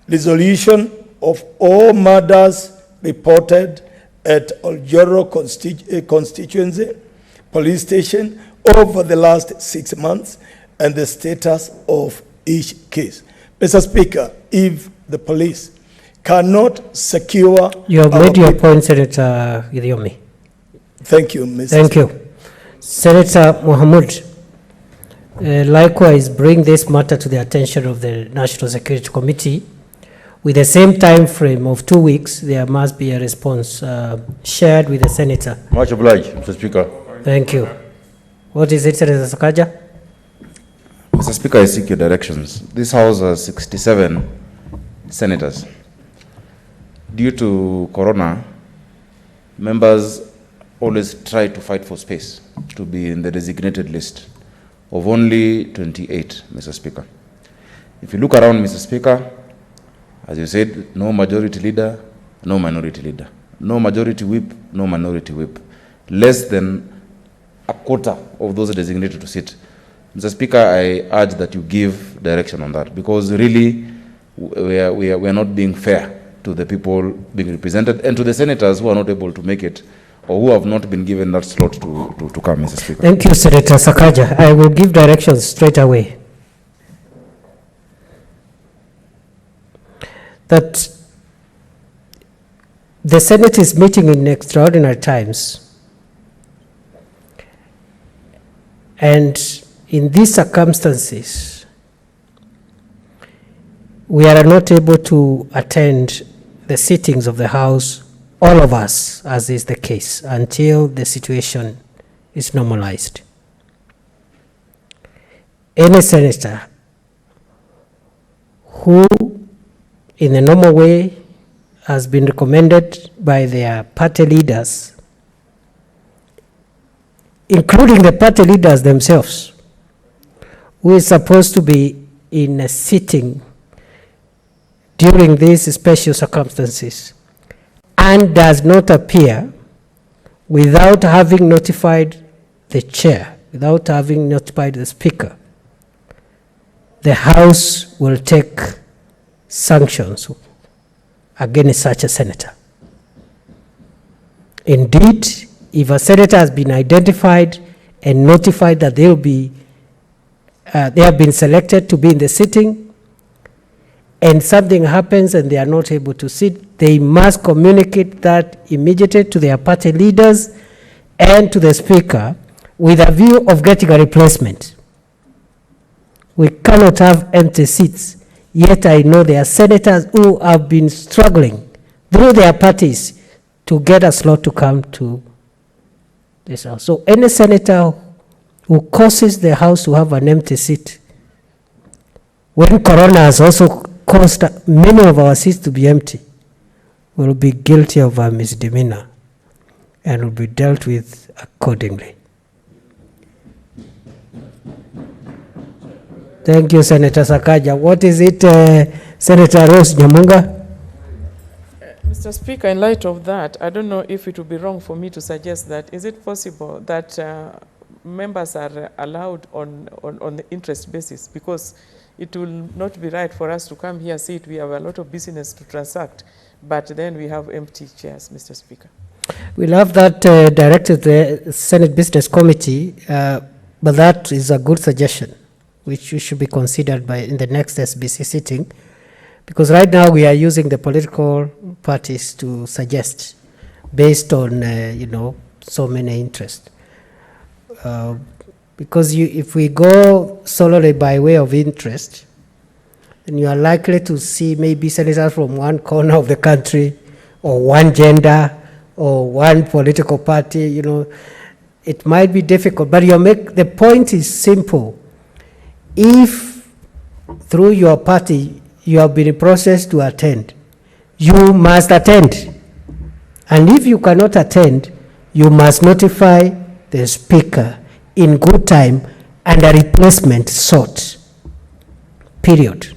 resolution of all murders reported at Oljoro constituency police station over the last 6 months and the status of each case. Mr. Speaker, if the police cannot secure... You have made your point, Senator Gidiomi. Thank you, Mr. Thank you. Senator Mohamud, likewise bring this matter to the attention of the National Security Committee. With the same time frame of 2 weeks, there must be a response shared with the Senator. Much obliged, Mr. Speaker. Thank you. What is it, Senator Sakaja? Mr. Speaker, I seek your directions. This House has 67 senators. Due to Corona, members always try to fight for space to be in the designated list of only 28, Mr. Speaker. If you look around, Mr. Speaker, as you said, no majority leader, no minority leader. No majority whip, no minority whip. Less than a quarter of those designated to sit. Mr. Speaker, I urge that you give direction on that, because really we are not being fair to the people being represented and to the senators who are not able to make it or who have not been given that slot to come, Mr. Speaker. Thank you, Senator Sakaja. I will give directions straight away. That the Senate is meeting in extraordinary times, and in these circumstances, we are not able to attend the sittings of the House, all of us, as is the case, until the situation is normalized. Any senator who, in the normal way, has been recommended by their party leaders, including the party leaders themselves, who is supposed to be in a sitting during these special circumstances and does not appear without having notified the chair, without having notified the speaker, the House will take sanctions against such a senator. Indeed, if a senator has been identified and notified that they will be they have been selected to be in the sitting, and something happens and they are not able to sit, they must communicate that immediately to their party leaders and to the speaker with a view of getting a replacement. We cannot have empty seats, yet I know there are senators who have been struggling through their parties to get a slot to come to this House. So any senator who causes the House to have an empty seat, when Corona has also caused many of our seats to be empty, will be guilty of a misdemeanor and will be dealt with accordingly. Thank you, Senator Sakaja. What is it, Senator Rose Nyamunga? Mr. Speaker, in light of that, I don't know if it would be wrong for me to suggest that, is it possible that members are allowed on the interest basis, because it will not be right for us to come here, see it, we have a lot of business to transact, but then we have empty chairs, Mr. Speaker. We'll have that directed to the Senate Business Committee, but that is a good suggestion. which should be considered by in the next SBC sitting, because right now we are using the political parties to suggest based on so many interests. Because if we go solely by way of interest, then you are likely to see maybe senators from one corner of the country, or one gender, or one political party. It might be difficult, but the point is simple. If through your party you have been processed to attend, you must attend. And if you cannot attend, you must notify the speaker in good time and a replacement sought. Period.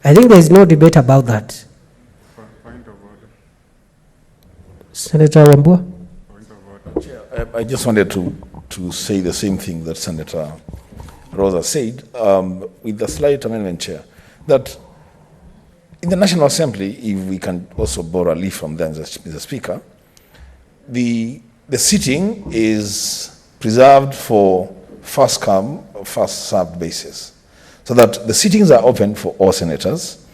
I think there is no debate about that. Point of order. Senator Wambua? Point of order. Chair, I just wanted to say the same thing that Senator Rosa said, with the slight amendment, Chair, that in the National Assembly, if we can also borrow a leaf from them, Mr. Speaker, the sitting is preserved for first come, first served basis, so that the sittings are open for all senators,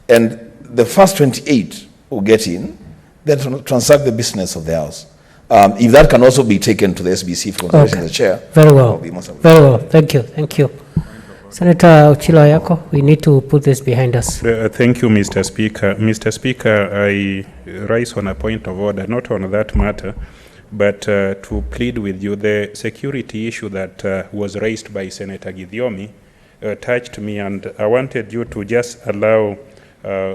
and the first 28 who get in, then transact the business of the House. If that can also be taken to the SBC for consideration, the Chair. Very well. Very well. Thank you. Thank you. Senator Ochilo Ayako, we need to put this behind us. Thank you, Mr. Speaker. Mr. Speaker, I rise on a point of order, not on that matter, but to plead with you. The security issue that was raised by Senator Githiomi touched me, and I wanted you to just allow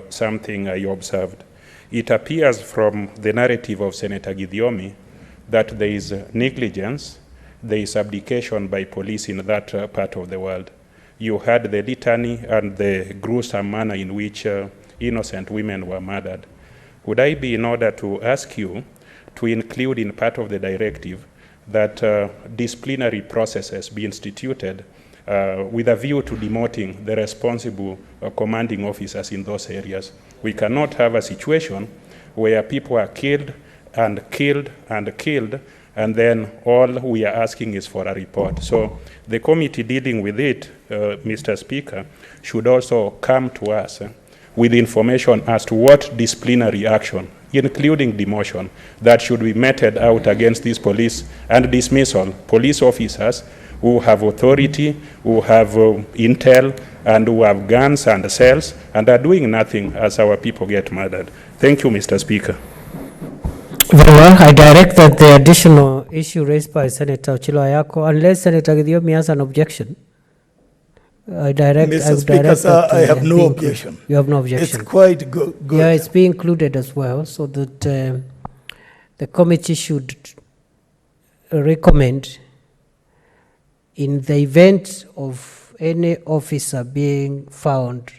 something I observed. It appears from the narrative of Senator Githiomi that there is negligence, there is abdication by police in that part of the world. You had the litany and the gruesome manner in which innocent women were murdered. Would I be in order to ask you to include in part of the directive that disciplinary processes be instituted with a view to demoting the responsible commanding officers in those areas? We cannot have a situation where people are killed and killed and killed, and then all we are asking is for a report. So the committee dealing with it, Mr. Speaker, should also come to us with information as to what disciplinary action, including demotion, that should be meted out against these police and dismissal police officers who have authority, who have intel, and who have guns and cells, and are doing nothing as our people get murdered. Thank you, Mr. Speaker. Very well. I direct that the additional issue raised by Senator Ochilo Ayako, unless Senator Githiomi has an objection, Mr. Speaker, sir, I have no objection. You have no objection. It's quite good. Yeah, it's being included as well, so that the committee should recommend, in the event of any officer being found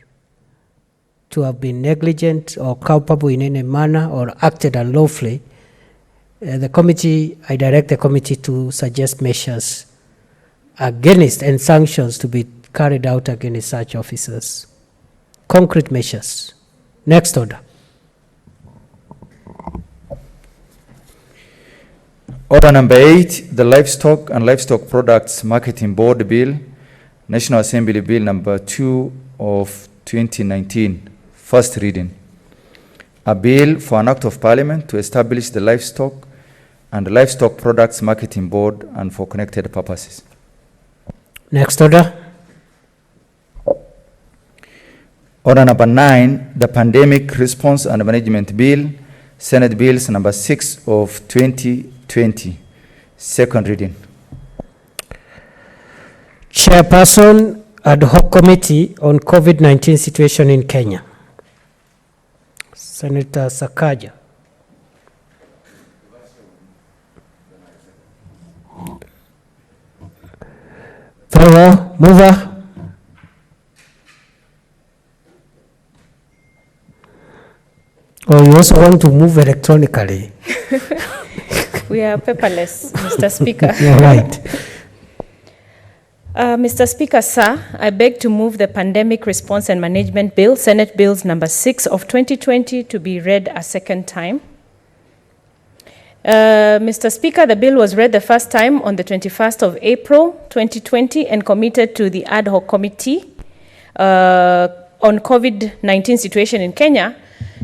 to have been negligent or culpable in any manner or acted unlawfully, I direct the committee to suggest measures against and sanctions to be carried out against such officers. Concrete measures. Next order. Order number 8, the Livestock and Livestock Products Marketing Board Bill, National Assembly Bill number 2 of 2019, first reading. A bill for an act of parliament to establish the Livestock and Livestock Products Marketing Board and for connected purposes. Next order. Order number 9, the Pandemic Response and Management Bill, Senate Bills number 6 of 2020, second reading. Chairperson, Ad hoc Committee on COVID-19 situation in Kenya. Senator Sakaja. Very well. Mover. Oh, you also want to move electronically? We are paperless, Mr. Speaker. You're right. Mr. Speaker, sir, I beg to move the Pandemic Response and Management Bill, Senate Bills number 6 of 2020, to be read a second time. Mr. Speaker, the bill was read the first time on the 21st of April 2020 and committed to the ad hoc committee on COVID-19 situation in Kenya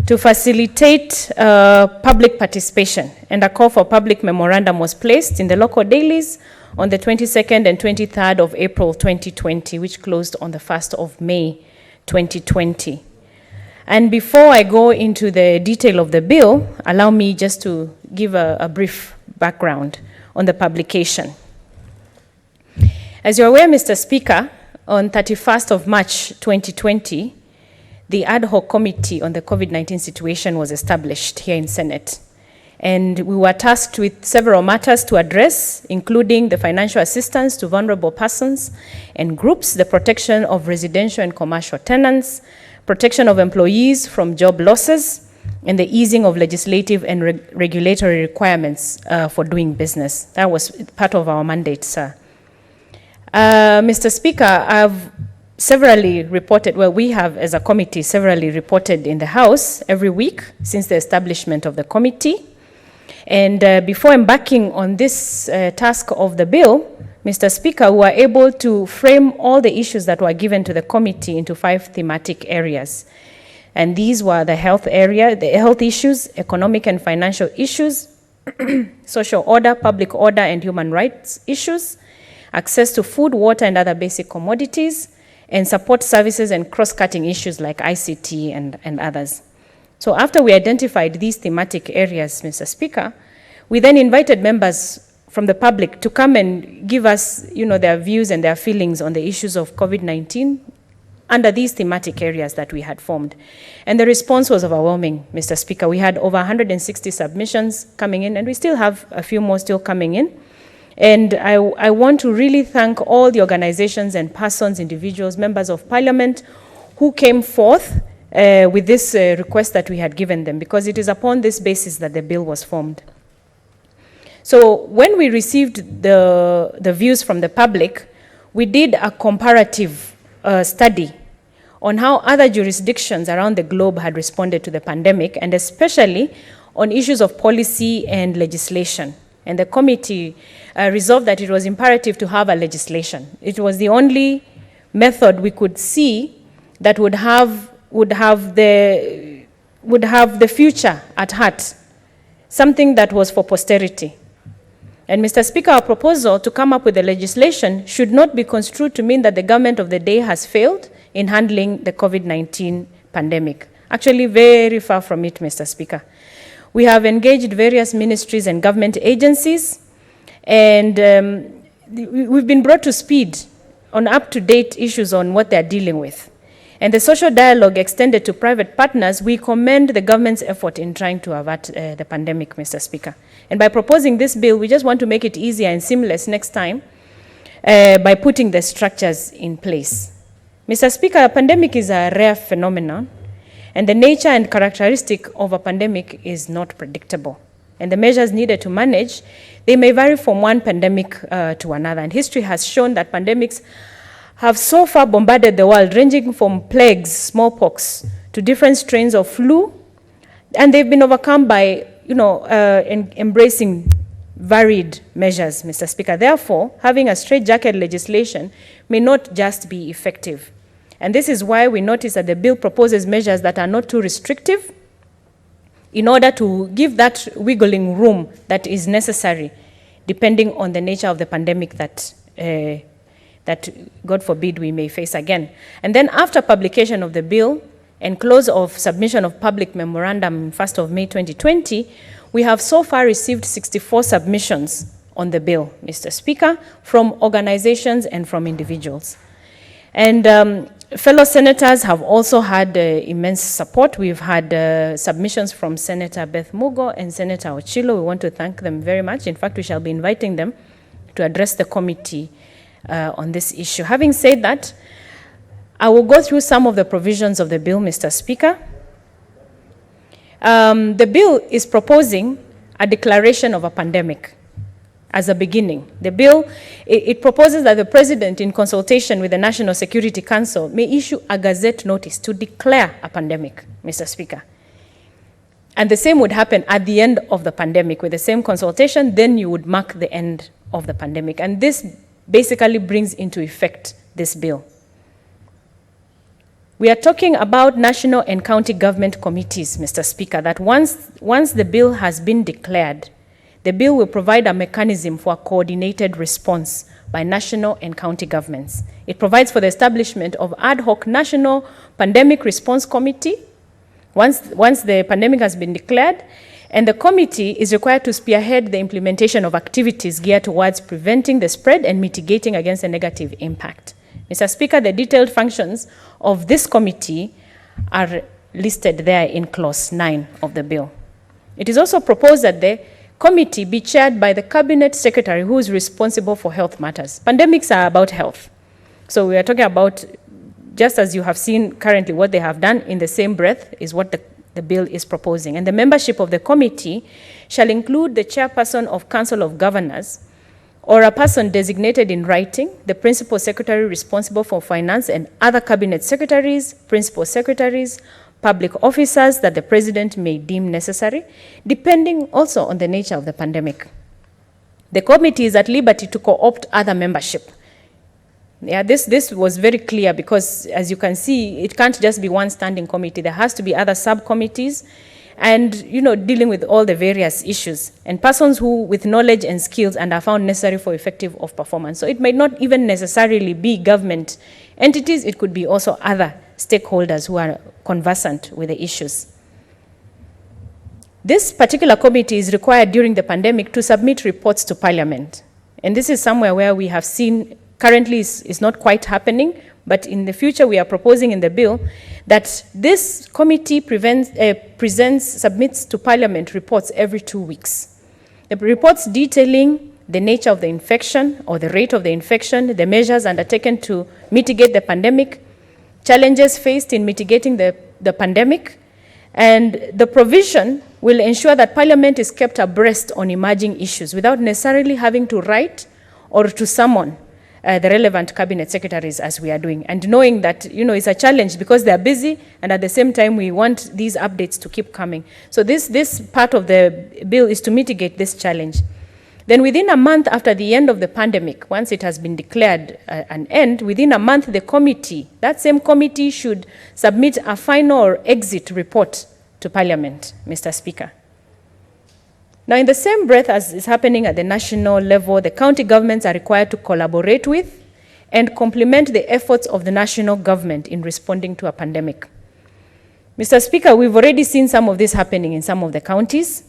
to facilitate public participation, and a call for public memorandum was placed in the local dailies on the 22nd and 23rd of April 2020, which closed on the 1st of May 2020. And before I go into the detail of the bill, allow me just to give a brief background on the publication. As you're aware, Mr. Speaker, on 31st of March 2020, the ad hoc committee on the COVID-19 situation was established here in Senate. And we were tasked with several matters to address, including the financial assistance to vulnerable persons and groups, the protection of residential and commercial tenants, protection of employees from job losses, and the easing of legislative and regulatory requirements for doing business. That was part of our mandate, sir. Mr. Speaker, I've severally reported, well, we have as a committee severally reported in the House every week since the establishment of the committee. And before embarking on this task of the bill, Mr. Speaker, we were able to frame all the issues that were given to the committee into 5 thematic areas. And these were the health area, the health issues, economic and financial issues, social order, public order and human rights issues, access to food, water and other basic commodities, and support services and cross-cutting issues like ICT and others. So after we identified these thematic areas, Mr. Speaker, we then invited members from the public to come and give us, their views and their feelings on the issues of COVID-19 under these thematic areas that we had formed. And the response was overwhelming, Mr. Speaker. We had over 160 submissions coming in, and we still have a few more still coming in. And I want to really thank all the organizations and persons, individuals, members of parliament who came forth with this request that we had given them, because it is upon this basis that the bill was formed. So when we received the views from the public, we did a comparative study on how other jurisdictions around the globe had responded to the pandemic, and especially on issues of policy and legislation. And the committee resolved that it was imperative to have a legislation. It was the only method we could see that would have the future at heart, something that was for posterity. And Mr. Speaker, our proposal to come up with the legislation should not be construed to mean that the government of the day has failed in handling the COVID-19 pandemic. Actually, very far from it, Mr. Speaker. We have engaged various ministries and government agencies, and we've been brought to speed on up-to-date issues on what they're dealing with. And the social dialogue extended to private partners, we commend the government's effort in trying to avert the pandemic, Mr. Speaker. And by proposing this bill, we just want to make it easier and seamless next time by putting the structures in place. Mr. Speaker, a pandemic is a rare phenomenon, and the nature and characteristic of a pandemic is not predictable. And the measures needed to manage, they may vary from one pandemic to another. And history has shown that pandemics have so far bombarded the world, ranging from plagues, smallpox, to different strains of flu, and they've been overcome by, embracing varied measures, Mr. Speaker. Therefore, having a straitjacket legislation may not just be effective. And this is why we notice that the bill proposes measures that are not too restrictive in order to give that wiggling room that is necessary, depending on the nature of the pandemic that, God forbid, we may face again. And then after publication of the bill and close of submission of public memorandum 1st of May 2020, we have so far received 64 submissions on the bill, Mr. Speaker, from organizations and from individuals. And fellow senators have also had immense support. We've had submissions from Senator Beth Mugo and Senator Ochilo. We want to thank them very much. In fact, we shall be inviting them to address the committee on this issue. Having said that, I will go through some of the provisions of the bill, Mr. Speaker. The bill is proposing a declaration of a pandemic as a beginning. The bill, it proposes that the President, in consultation with the National Security Council, may issue a gazette notice to declare a pandemic, Mr. Speaker. And the same would happen at the end of the pandemic with the same consultation, then you would mark the end of the pandemic. And this basically brings into effect this bill. We are talking about national and county government committees, Mr. Speaker, that once the bill has been declared, the bill will provide a mechanism for a coordinated response by national and county governments. It provides for the establishment of ad hoc national pandemic response committee once the pandemic has been declared, and the committee is required to spearhead the implementation of activities geared towards preventing the spread and mitigating against a negative impact. Mr. Speaker, the detailed functions of this committee are listed there in clause 9 of the bill. It is also proposed that the committee be chaired by the cabinet secretary who is responsible for health matters. Pandemics are about health. So we are talking about, just as you have seen currently what they have done, in the same breath is what the bill is proposing. And the membership of the committee shall include the chairperson of Council of Governors or a person designated in writing, the principal secretary responsible for finance and other cabinet secretaries, principal secretaries, public officers that the president may deem necessary, depending also on the nature of the pandemic. The committee is at liberty to co-opt other membership. Yeah, this was very clear because, as you can see, it can't just be one standing committee. There has to be other subcommittees and, dealing with all the various issues and persons who with knowledge and skills and are found necessary for effective of performance. So it might not even necessarily be government entities. It could be also other stakeholders who are conversant with the issues. This particular committee is required during the pandemic to submit reports to Parliament. And this is somewhere where we have seen currently is not quite happening, but in the future we are proposing in the bill that this committee submits to Parliament reports every 2 weeks. The reports detailing the nature of the infection or the rate of the infection, the measures undertaken to mitigate the pandemic, challenges faced in mitigating the pandemic, and the provision will ensure that Parliament is kept abreast on emerging issues without necessarily having to write or to summon the relevant cabinet secretaries as we are doing, and knowing that it's a challenge because they are busy, and at the same time we want these updates to keep coming. So this part of the bill is to mitigate this challenge. Then within a month after the end of the pandemic, once it has been declared an end, within a month that same committee should submit a final or exit report to Parliament, Mr. Speaker. Now, in the same breath as is happening at the national level, the county governments are required to collaborate with and complement the efforts of the national government in responding to a pandemic. Mr. Speaker, we've already seen some of this happening in some of the counties,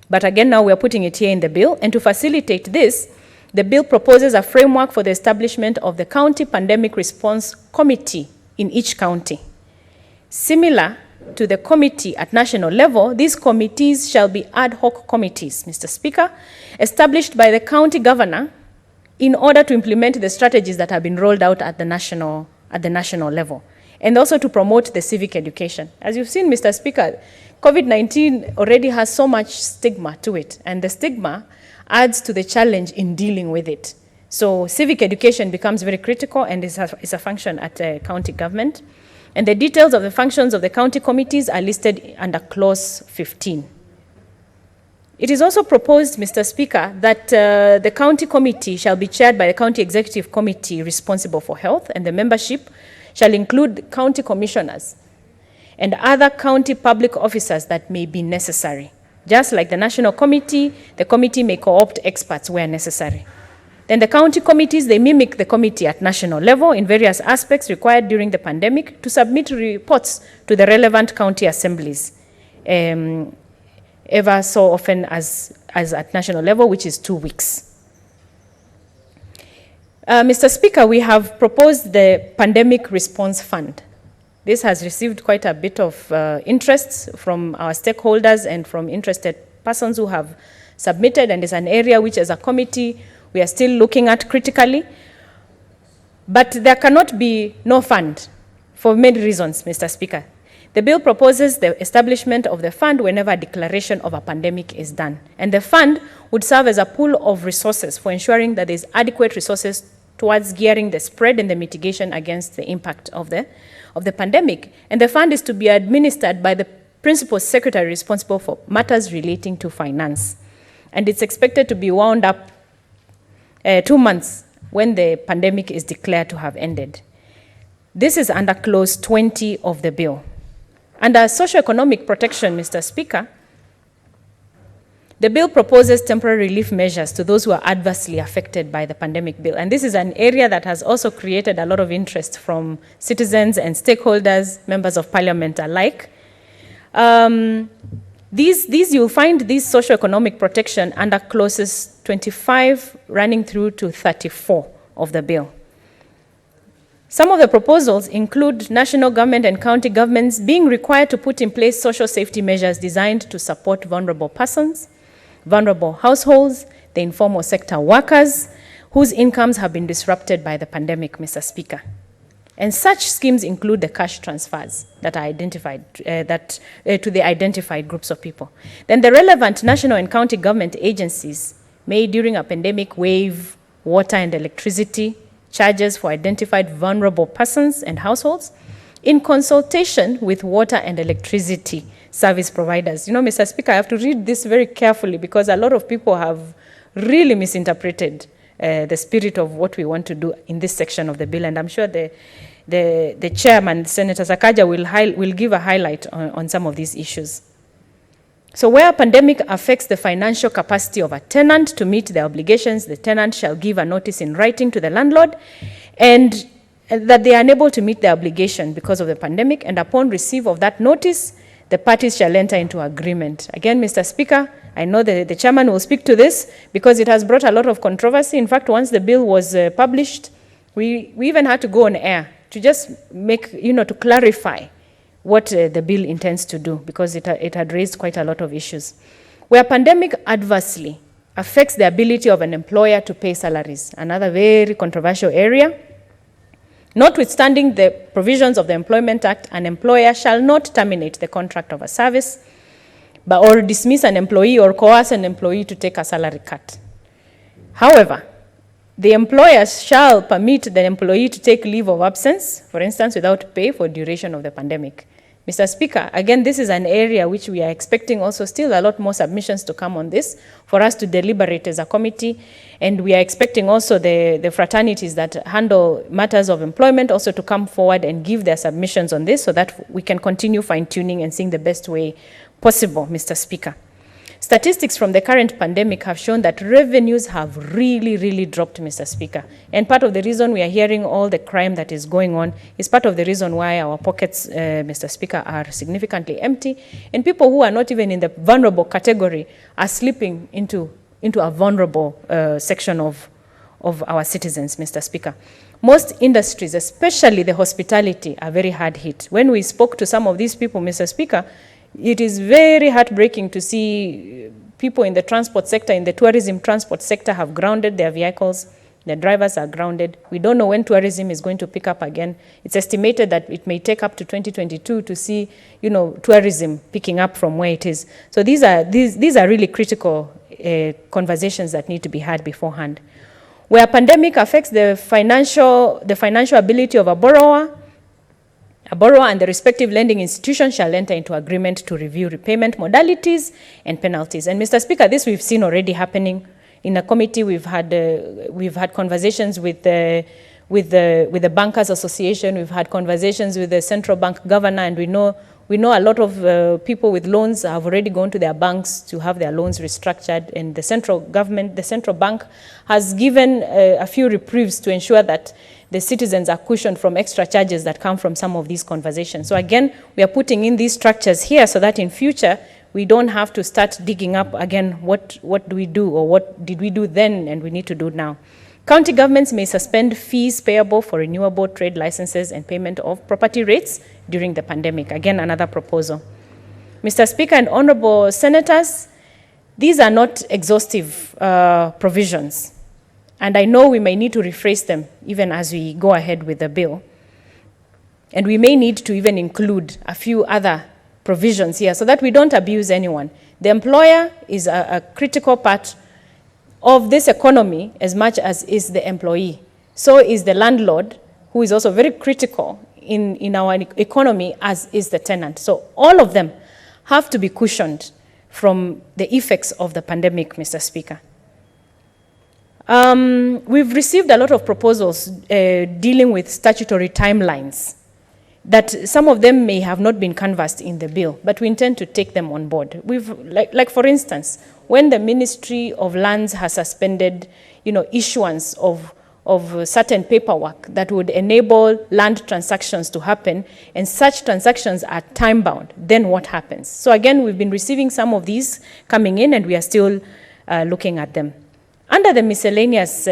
but again, now we're putting it here in the bill. And to facilitate this, the bill proposes a framework for the establishment of the County Pandemic Response Committee in each county. Similar to the committee at national level, these committees shall be ad hoc committees, Mr. Speaker, established by the county governor in order to implement the strategies that have been rolled out at the national level, and also to promote the civic education. As you've seen, Mr. Speaker, COVID-19 already has so much stigma to it, and the stigma adds to the challenge in dealing with it. So civic education becomes very critical and is a function at county government. And the details of the functions of the county committees are listed under clause 15. It is also proposed, Mr. Speaker, that the county committee shall be chaired by the county executive committee responsible for health, and the membership shall include county commissioners and other county public officers that may be necessary. Just like the national committee, the committee may co-opt experts where necessary. Then the county committees, they mimic the committee at national level in various aspects required during the pandemic to submit reports to the relevant county assemblies, ever so often as at national level, which is 2 weeks. Mr. Speaker, we have proposed the Pandemic Response Fund. This has received quite a bit of interest from our stakeholders and from interested persons who have submitted, and is an area which, as a committee, we are still looking at critically. But there cannot be no fund for many reasons, Mr. Speaker. The bill proposes the establishment of the fund whenever a declaration of a pandemic is done. And the fund would serve as a pool of resources for ensuring that there is adequate resources towards gearing the spread and the mitigation against the impact of the pandemic. And the fund is to be administered by the Principal Secretary responsible for matters relating to finance. And it's expected to be wound up 2 months when the pandemic is declared to have ended. This is under clause 20 of the bill. Under socioeconomic protection, Mr. Speaker, the bill proposes temporary relief measures to those who are adversely affected by the pandemic bill. And this is an area that has also created a lot of interest from citizens and stakeholders, members of parliament alike. You'll find these socioeconomic protection under clauses 25 running through to 34 of the bill. Some of the proposals include national government and county governments being required to put in place social safety measures designed to support vulnerable persons, vulnerable households, the informal sector workers whose incomes have been disrupted by the pandemic, Mr. Speaker. And such schemes include the cash transfers that are identified to the identified groups of people. Then the relevant national and county government agencies may, during a pandemic, waive water and electricity charges for identified vulnerable persons and households in consultation with water and electricity service providers. You know, Mr. Speaker, I have to read this very carefully because a lot of people have really misinterpreted the spirit of what we want to do in this section of the bill, and I'm sure the chairman, Senator Sakaja, will give a highlight on some of these issues. So where a pandemic affects the financial capacity of a tenant to meet their obligations, the tenant shall give a notice in writing to the landlord and that they are unable to meet their obligation because of the pandemic, and upon receipt of that notice, the parties shall enter into agreement. Again, Mr. Speaker, I know the chairman will speak to this because it has brought a lot of controversy. In fact, once the bill was published, we even had to go on air to just make, to clarify what the bill intends to do because it had raised quite a lot of issues. Where pandemic adversely affects the ability of an employer to pay salaries, another very controversial area. Notwithstanding the provisions of the Employment Act, an employer shall not terminate the contract of a service or dismiss an employee or coerce an employee to take a salary cut. However, the employer shall permit the employee to take leave of absence, for instance, without pay for duration of the pandemic. Mr. Speaker, again, this is an area which we are expecting also still a lot more submissions to come on this for us to deliberate as a committee. And we are expecting also the fraternities that handle matters of employment also to come forward and give their submissions on this so that we can continue fine-tuning and seeing the best way possible, Mr. Speaker. Statistics from the current pandemic have shown that revenues have really dropped, Mr. Speaker. And part of the reason we are hearing all the crime that is going on is part of the reason why our pockets, Mr. Speaker, are significantly empty. And people who are not even in the vulnerable category are slipping into a vulnerable section of our citizens, Mr. Speaker. Most industries, especially the hospitality, are very hard hit. When we spoke to some of these people, Mr. Speaker, it is very heartbreaking to see people in the transport sector, in the tourism transport sector, have grounded their vehicles. The drivers are grounded. We don't know when tourism is going to pick up again. It's estimated that it may take up to 2022 to see, tourism picking up from where it is. So these are really critical conversations that need to be had beforehand. Where a pandemic affects the financial ability of a borrower and the respective lending institution shall enter into agreement to review repayment modalities and penalties. And Mr. Speaker, this we've seen already happening. In a committee, we've had conversations with the Bankers Association. We've had conversations with the central bank governor, and we know a lot of people with loans have already gone to their banks to have their loans restructured. And the central bank has given a few reprieves to ensure that the citizens are cushioned from extra charges that come from some of these conversations. So again, we are putting in these structures here so that in future, we don't have to start digging up again what do we do or what did we do then and we need to do now. County governments may suspend fees payable for renewable trade licenses and payment of property rates during the pandemic. Again, another proposal. Mr. Speaker and honorable senators, these are not exhaustive provisions. And I know we may need to rephrase them even as we go ahead with the bill. And we may need to even include a few other provisions here so that we don't abuse anyone. The employer is a critical part of this economy as much as is the employee. So is the landlord, who is also very critical in our economy, as is the tenant. So all of them have to be cushioned from the effects of the pandemic, Mr. Speaker. We've received a lot of proposals dealing with statutory timelines that some of them may have not been canvassed in the bill, but we intend to take them on board. Like for instance, when the Ministry of Lands has suspended, issuance of certain paperwork that would enable land transactions to happen, and such transactions are time-bound, then what happens? So again, we've been receiving some of these coming in, and we are still looking at them. Under the miscellaneous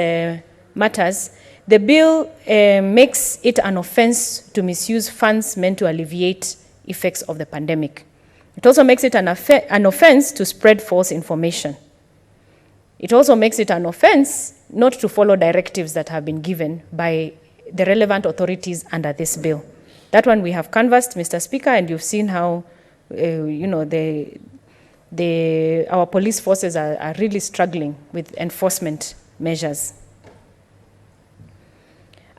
matters, the bill makes it an offense to misuse funds meant to alleviate effects of the pandemic. It also makes it an offense to spread false information. It also makes it an offense not to follow directives that have been given by the relevant authorities under this bill. That one we have canvassed, Mr. Speaker, and you've seen how, our police forces are really struggling with enforcement measures.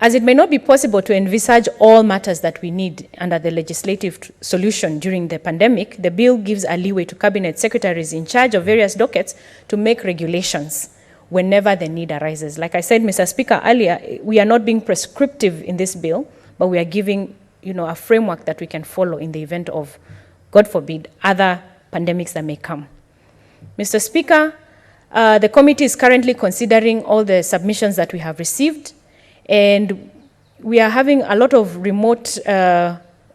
As it may not be possible to envisage all matters that we need under the legislative solution during the pandemic, the bill gives a leeway to cabinet secretaries in charge of various dockets to make regulations whenever the need arises. Like I said, Mr. Speaker, earlier, we are not being prescriptive in this bill, but we are giving, a framework that we can follow in the event of, God forbid, other pandemics that may come. Mr. Speaker, the committee is currently considering all the submissions that we have received, and we are having a lot of remote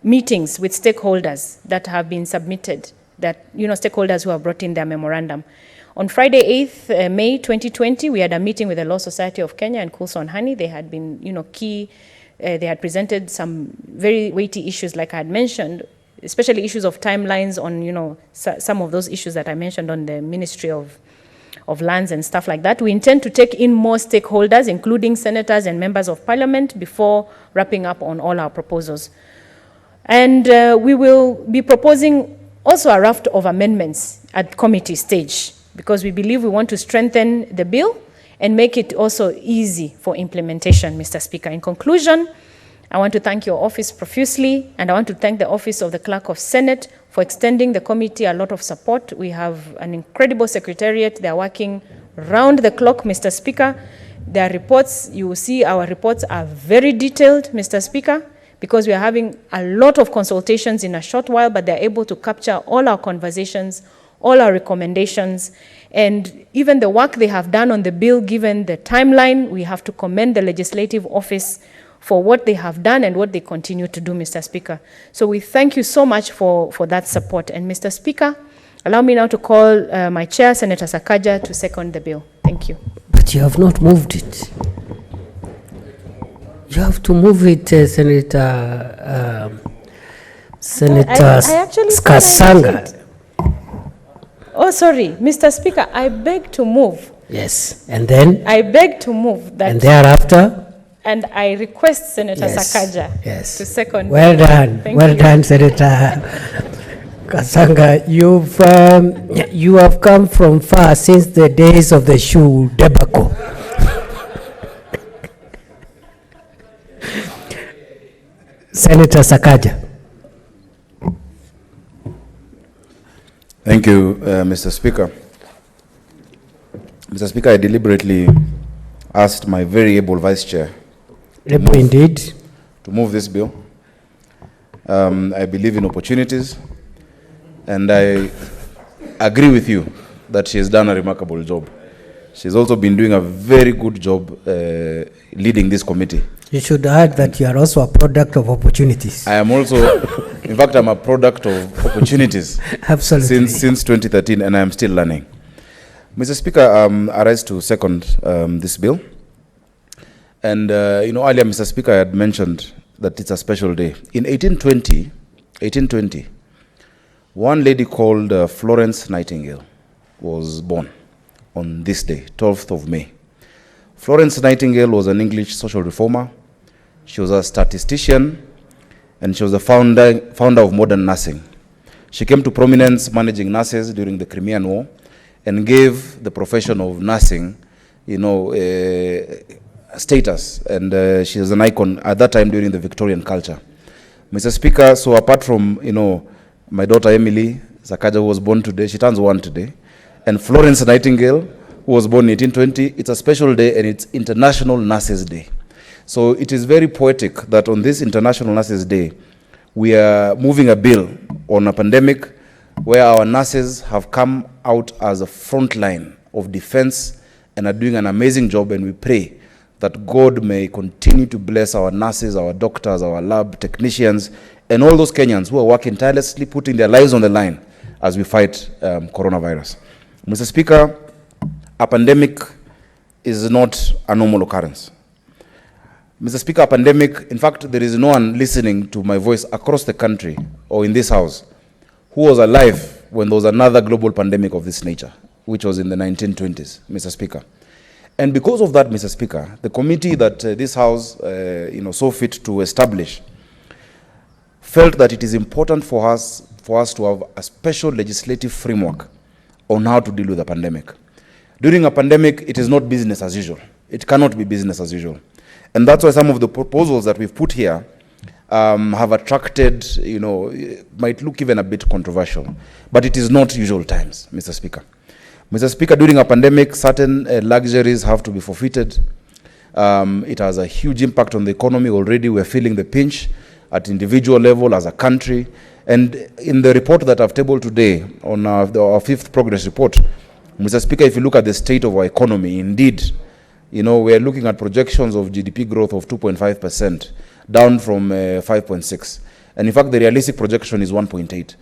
meetings with stakeholders that have been submitted, stakeholders who have brought in their memorandum. On Friday, 8th May 2020, we had a meeting with the Law Society of Kenya and Coulson Honey. They had been, they had presented some very weighty issues, like I had mentioned, especially issues of timelines on, some of those issues that I mentioned on the Ministry of Lands and stuff like that. We intend to take in more stakeholders, including senators and members of parliament, before wrapping up on all our proposals. And we will be proposing also a raft of amendments at committee stage, because we believe we want to strengthen the bill and make it also easy for implementation, Mr. Speaker. In conclusion, I want to thank your office profusely, and I want to thank the Office of the Clerk of Senate for extending the committee a lot of support. We have an incredible secretariat. They are working round the clock, Mr. Speaker. Their reports, you will see our reports are very detailed, Mr. Speaker, because we are having a lot of consultations in a short while, but they're able to capture all our conversations, all our recommendations, and even the work they have done on the bill, given the timeline. We have to commend the Legislative Office for what they have done and what they continue to do, Mr. Speaker. So we thank you so much for that support. And Mr. Speaker, allow me now to call my chair, Senator Sakaja, to second the bill. Thank you. But you have not moved it. You have to move it, Senator Kasanga. Oh, sorry, Mr. Speaker, I beg to move. Yes, and then? I beg to move that. And thereafter? And I request Senator Sakaja to second. Well done. Well done, Senator Kasanga. You have come from far since the days of the shoe debacle. Senator Sakaja. Thank you, Mr. Speaker. Mr. Speaker, I deliberately asked my very able Vice Chair to move this bill. I believe in opportunities, and I agree with you that she has done a remarkable job. She's also been doing a very good job leading this committee. You should add that you are also a product of opportunities. I am also, in fact, I'm a product of opportunities. Absolutely. Since 2013, and I am still learning. Mr. Speaker, I rise to second this bill. And, earlier, Mr. Speaker, I had mentioned that it's a special day. In 1820, one lady called Florence Nightingale was born on this day, 12th of May. Florence Nightingale was an English social reformer. She was a statistician, and she was the founder of modern nursing. She came to prominence managing nurses during the Crimean War and gave the profession of nursing, status, and she was an icon at that time during the Victorian culture. Mr. Speaker, so apart from, my daughter Emily, Sakaja, who was born today, she turns 1 today. And Florence Nightingale, who was born in 1820. It's a special day, and it's International Nurses Day. So it is very poetic that on this International Nurses Day, we are moving a bill on a pandemic where our nurses have come out as a front line of defense and are doing an amazing job, and we pray that God may continue to bless our nurses, our doctors, our lab technicians, and all those Kenyans who are working tirelessly, putting their lives on the line as we fight coronavirus. Mr. Speaker, a pandemic is not a normal occurrence. Mr. Speaker, a pandemic, in fact, there is no one listening to my voice across the country or in this house who was alive when there was another global pandemic of this nature, which was in the 1920s, Mr. Speaker. And because of that, Mr. Speaker, the committee that this House saw fit to establish felt that it is important for us to have a special legislative framework on how to deal with a pandemic. During a pandemic, it is not business as usual. It cannot be business as usual. And that's why some of the proposals that we've put here have attracted, might look even a bit controversial. But it is not usual times, Mr. Speaker. Mr. Speaker, during a pandemic, certain luxuries have to be forfeited. It has a huge impact on the economy already. We're feeling the pinch at individual level as a country. And in the report that I've tabled today on our fifth progress report, Mr. Speaker, if you look at the state of our economy, indeed, we're looking at projections of GDP growth of 2.5%, down from 5.6. And in fact, the realistic projection is 1.8.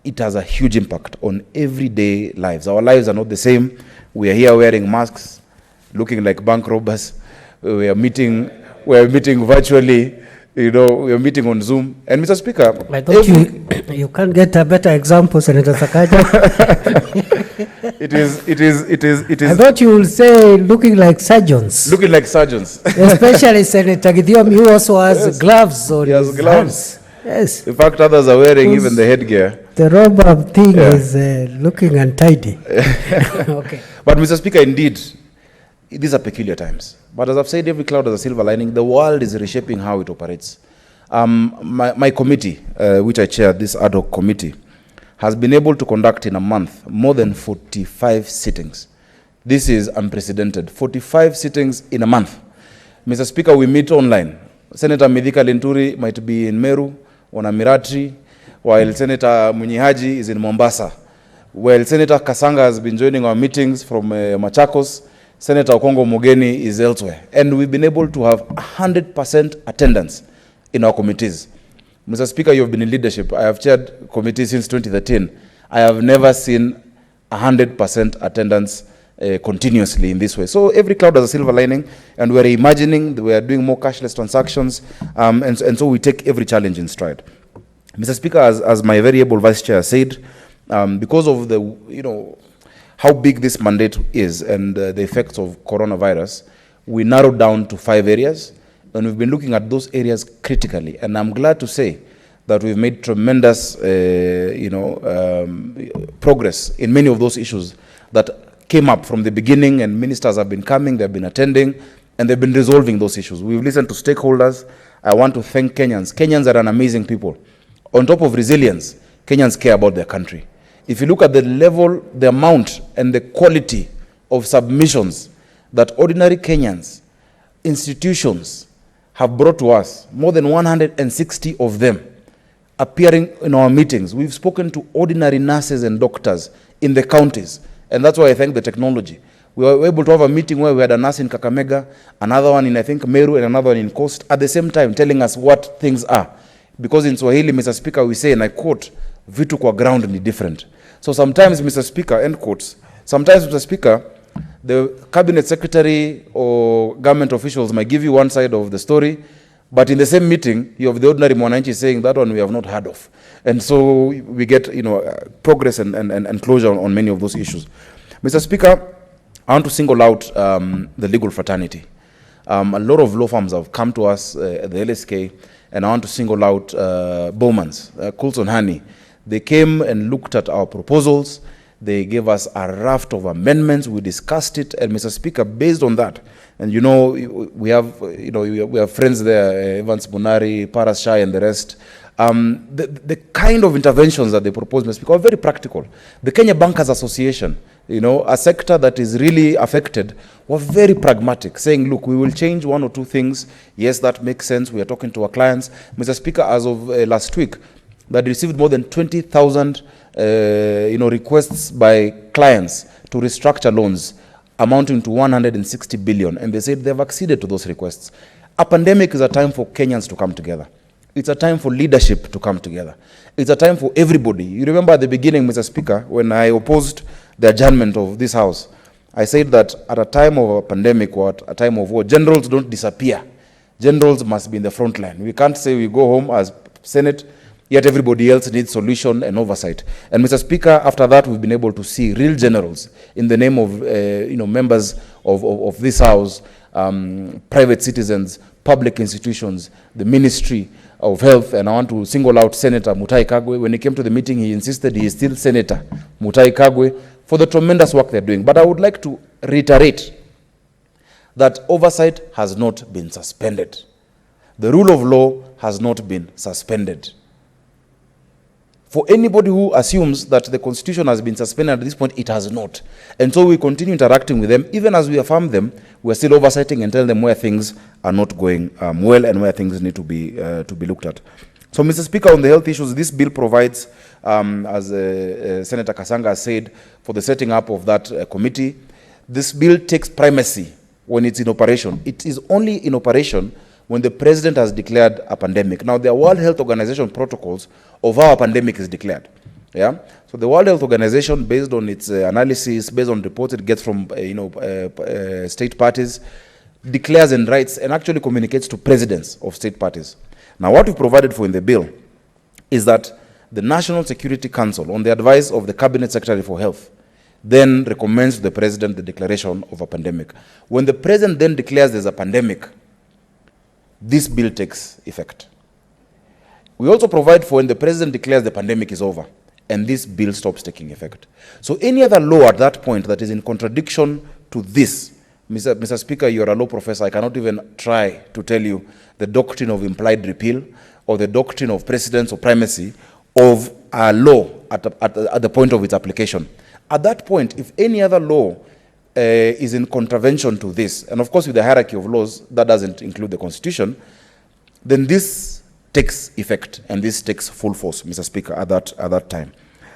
It has a huge impact on everyday lives. Our lives are not the same. We are here wearing masks, looking like bank robbers. We are meeting virtually. We are meeting on Zoom. And Mr. Speaker, I thought you can't get a better example, Senator Sakaja. It is. I thought you would say looking like surgeons. Looking like surgeons. Especially Senator Gideon, who also has gloves on his gloves. Yes. In fact, others are wearing even the headgear. The rubber thing is looking untidy. Okay. But Mr. Speaker, indeed, these are peculiar times. But as I've said, every cloud has a silver lining. The world is reshaping how it operates. My committee, which I chair, this ad hoc committee, has been able to conduct in a month more than 45 sittings. This is unprecedented. 45 sittings in a month. Mr. Speaker, we meet online. Senator Midhika Linturi might be in Meru, on Amiratri, while Senator Munyihaji is in Mombasa. While Senator Kasanga has been joining our meetings from Machakos, Senator Okongo Mogeni is elsewhere. And we've been able to have 100% attendance in our committees. Mr. Speaker, you have been in leadership. I have chaired committees since 2013. I have never seen 100% attendance continuously in this way. So every cloud has a silver lining, and we're imagining we are doing more cashless transactions, and so we take every challenge in stride. Mr. Speaker, as my very able Vice Chair said, because of the, how big this mandate is and the effects of coronavirus, we narrowed down to 5 areas, and we've been looking at those areas critically. And I'm glad to say that we've made tremendous, progress in many of those issues that came up from the beginning, and ministers have been coming, they've been attending, and they've been resolving those issues. We've listened to stakeholders. I want to thank Kenyans. Kenyans are an amazing people. On top of resilience, Kenyans care about their country. If you look at the level, the amount, and the quality of submissions that ordinary Kenyans, institutions have brought to us, more than 160 of them appearing in our meetings. We've spoken to ordinary nurses and doctors in the counties, and that's why I thank the technology. We were able to have a meeting where we had a nurse in Kakamega, another one in, I think, Meru, and another one in Coast, at the same time telling us what things are. Because in Swahili, Mr. Speaker, we say, and I quote, vitu kwa ground ni different. So sometimes, Mr. Speaker, end quotes, sometimes, Mr. Speaker, the cabinet secretary or government officials might give you one side of the story, but in the same meeting, you have the ordinary mwananchi saying that one we have not heard of. And so we get, progress and closure on many of those issues. Mr. Speaker, I want to single out the legal fraternity. A lot of law firms have come to us at the LSK, and I want to single out Bowman's, Coulson Honey. They came and looked at our proposals. They gave us a raft of amendments. We discussed it, and Mr. Speaker, based on that, and we have friends there, Evans Munari, Paras Shai, and the rest. The kind of interventions that they propose, Mr. Speaker, are very practical. The Kenya Bankers Association, a sector that is really affected, were very pragmatic, saying, look, we will change one or two things. Yes, that makes sense. We are talking to our clients. Mr. Speaker, as of last week, that received more than 20,000 requests by clients to restructure loans amounting to 160 billion. And they said they've acceded to those requests. A pandemic is a time for Kenyans to come together. It's a time for leadership to come together. It's a time for everybody. You remember at the beginning, Mr. Speaker, when I opposed the adjournment of this House, I said that at a time of a pandemic or at a time of war, generals don't disappear. Generals must be in the front line. We can't say we go home as Senate, yet everybody else needs solution and oversight. And Mr. Speaker, after that, we've been able to see real generals in the name of members of this House, private citizens, public institutions, the Ministry of Health, and I want to single out Senator Mutahi Kagwe. When he came to the meeting, he insisted he is still Senator Mutahi Kagwe for the tremendous work they're doing. But I would like to reiterate that oversight has not been suspended. The rule of law has not been suspended. For anybody who assumes that the Constitution has been suspended at this point, it has not. And so we continue interacting with them. Even as we affirm them, we're still oversighting and tell them where things are not going well and where things need to be looked at. So, Mr. Speaker, on the health issues, this bill provides, as Senator Kasanga has said, for the setting up of that committee. This bill takes primacy when it's in operation. It is only in operation when the president has declared a pandemic. Now, there are World Health Organization protocols of how a pandemic is declared. Yeah. So the World Health Organization, based on its analysis, based on reports it gets from state parties, declares and writes and actually communicates to presidents of state parties. Now, what we've provided for in the bill is that the National Security Council, on the advice of the Cabinet Secretary for Health, then recommends to the president the declaration of a pandemic. When the president then declares there's a pandemic, this bill takes effect. We also provide for when the president declares the pandemic is over, and this bill stops taking effect. So any other law at that point that is in contradiction to this, Mr. Speaker, you're a law professor, I cannot even try to tell you the doctrine of implied repeal or the doctrine of precedence or primacy of a law at the point of its application. At that point, if any other law is in contravention to this, and of course with the hierarchy of laws, that doesn't include the Constitution, then this takes effect and this takes full force, Mr. Speaker, at that time.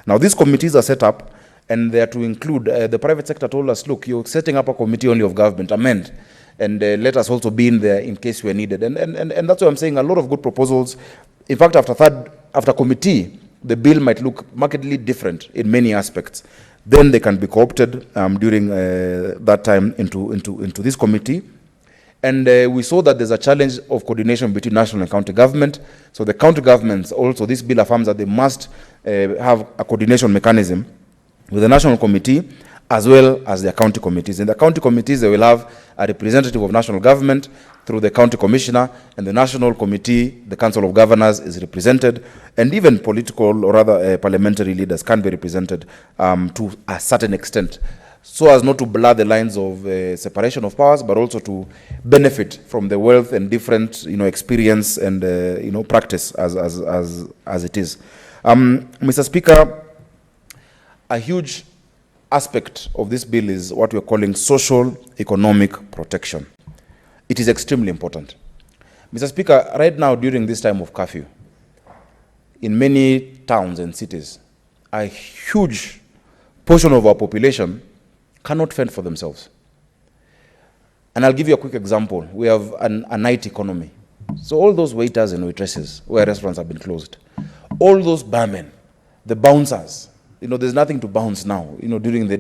Now, these committees are set up and they are to include, the private sector told us, look, you're setting up a committee only of government, amend, and let us also be in there in case we're needed. And that's why I'm saying a lot of good proposals. In fact, after committee, the bill might look markedly different in many aspects. Then they can be co-opted during that time into this committee. And we saw that there's a challenge of coordination between national and county government. So the county governments also, this bill affirms that they must have a coordination mechanism with the national committee as well as their county committees. In the county committees, they will have a representative of national government through the county commissioner, and the national committee, the council of governors, is represented, and even political or rather parliamentary leaders can be represented to a certain extent, so as not to blur the lines of separation of powers, but also to benefit from the wealth and different experience and practice as it is. Mr. Speaker, a huge aspect of this bill is what we're calling social economic protection. It is extremely important. Mr. Speaker, right now during this time of curfew, in many towns and cities, a huge portion of our population cannot fend for themselves. And I'll give you a quick example. We have a night economy. So all those waiters and waitresses where restaurants have been closed, all those barmen, the bouncers, there's nothing to bounce now, during the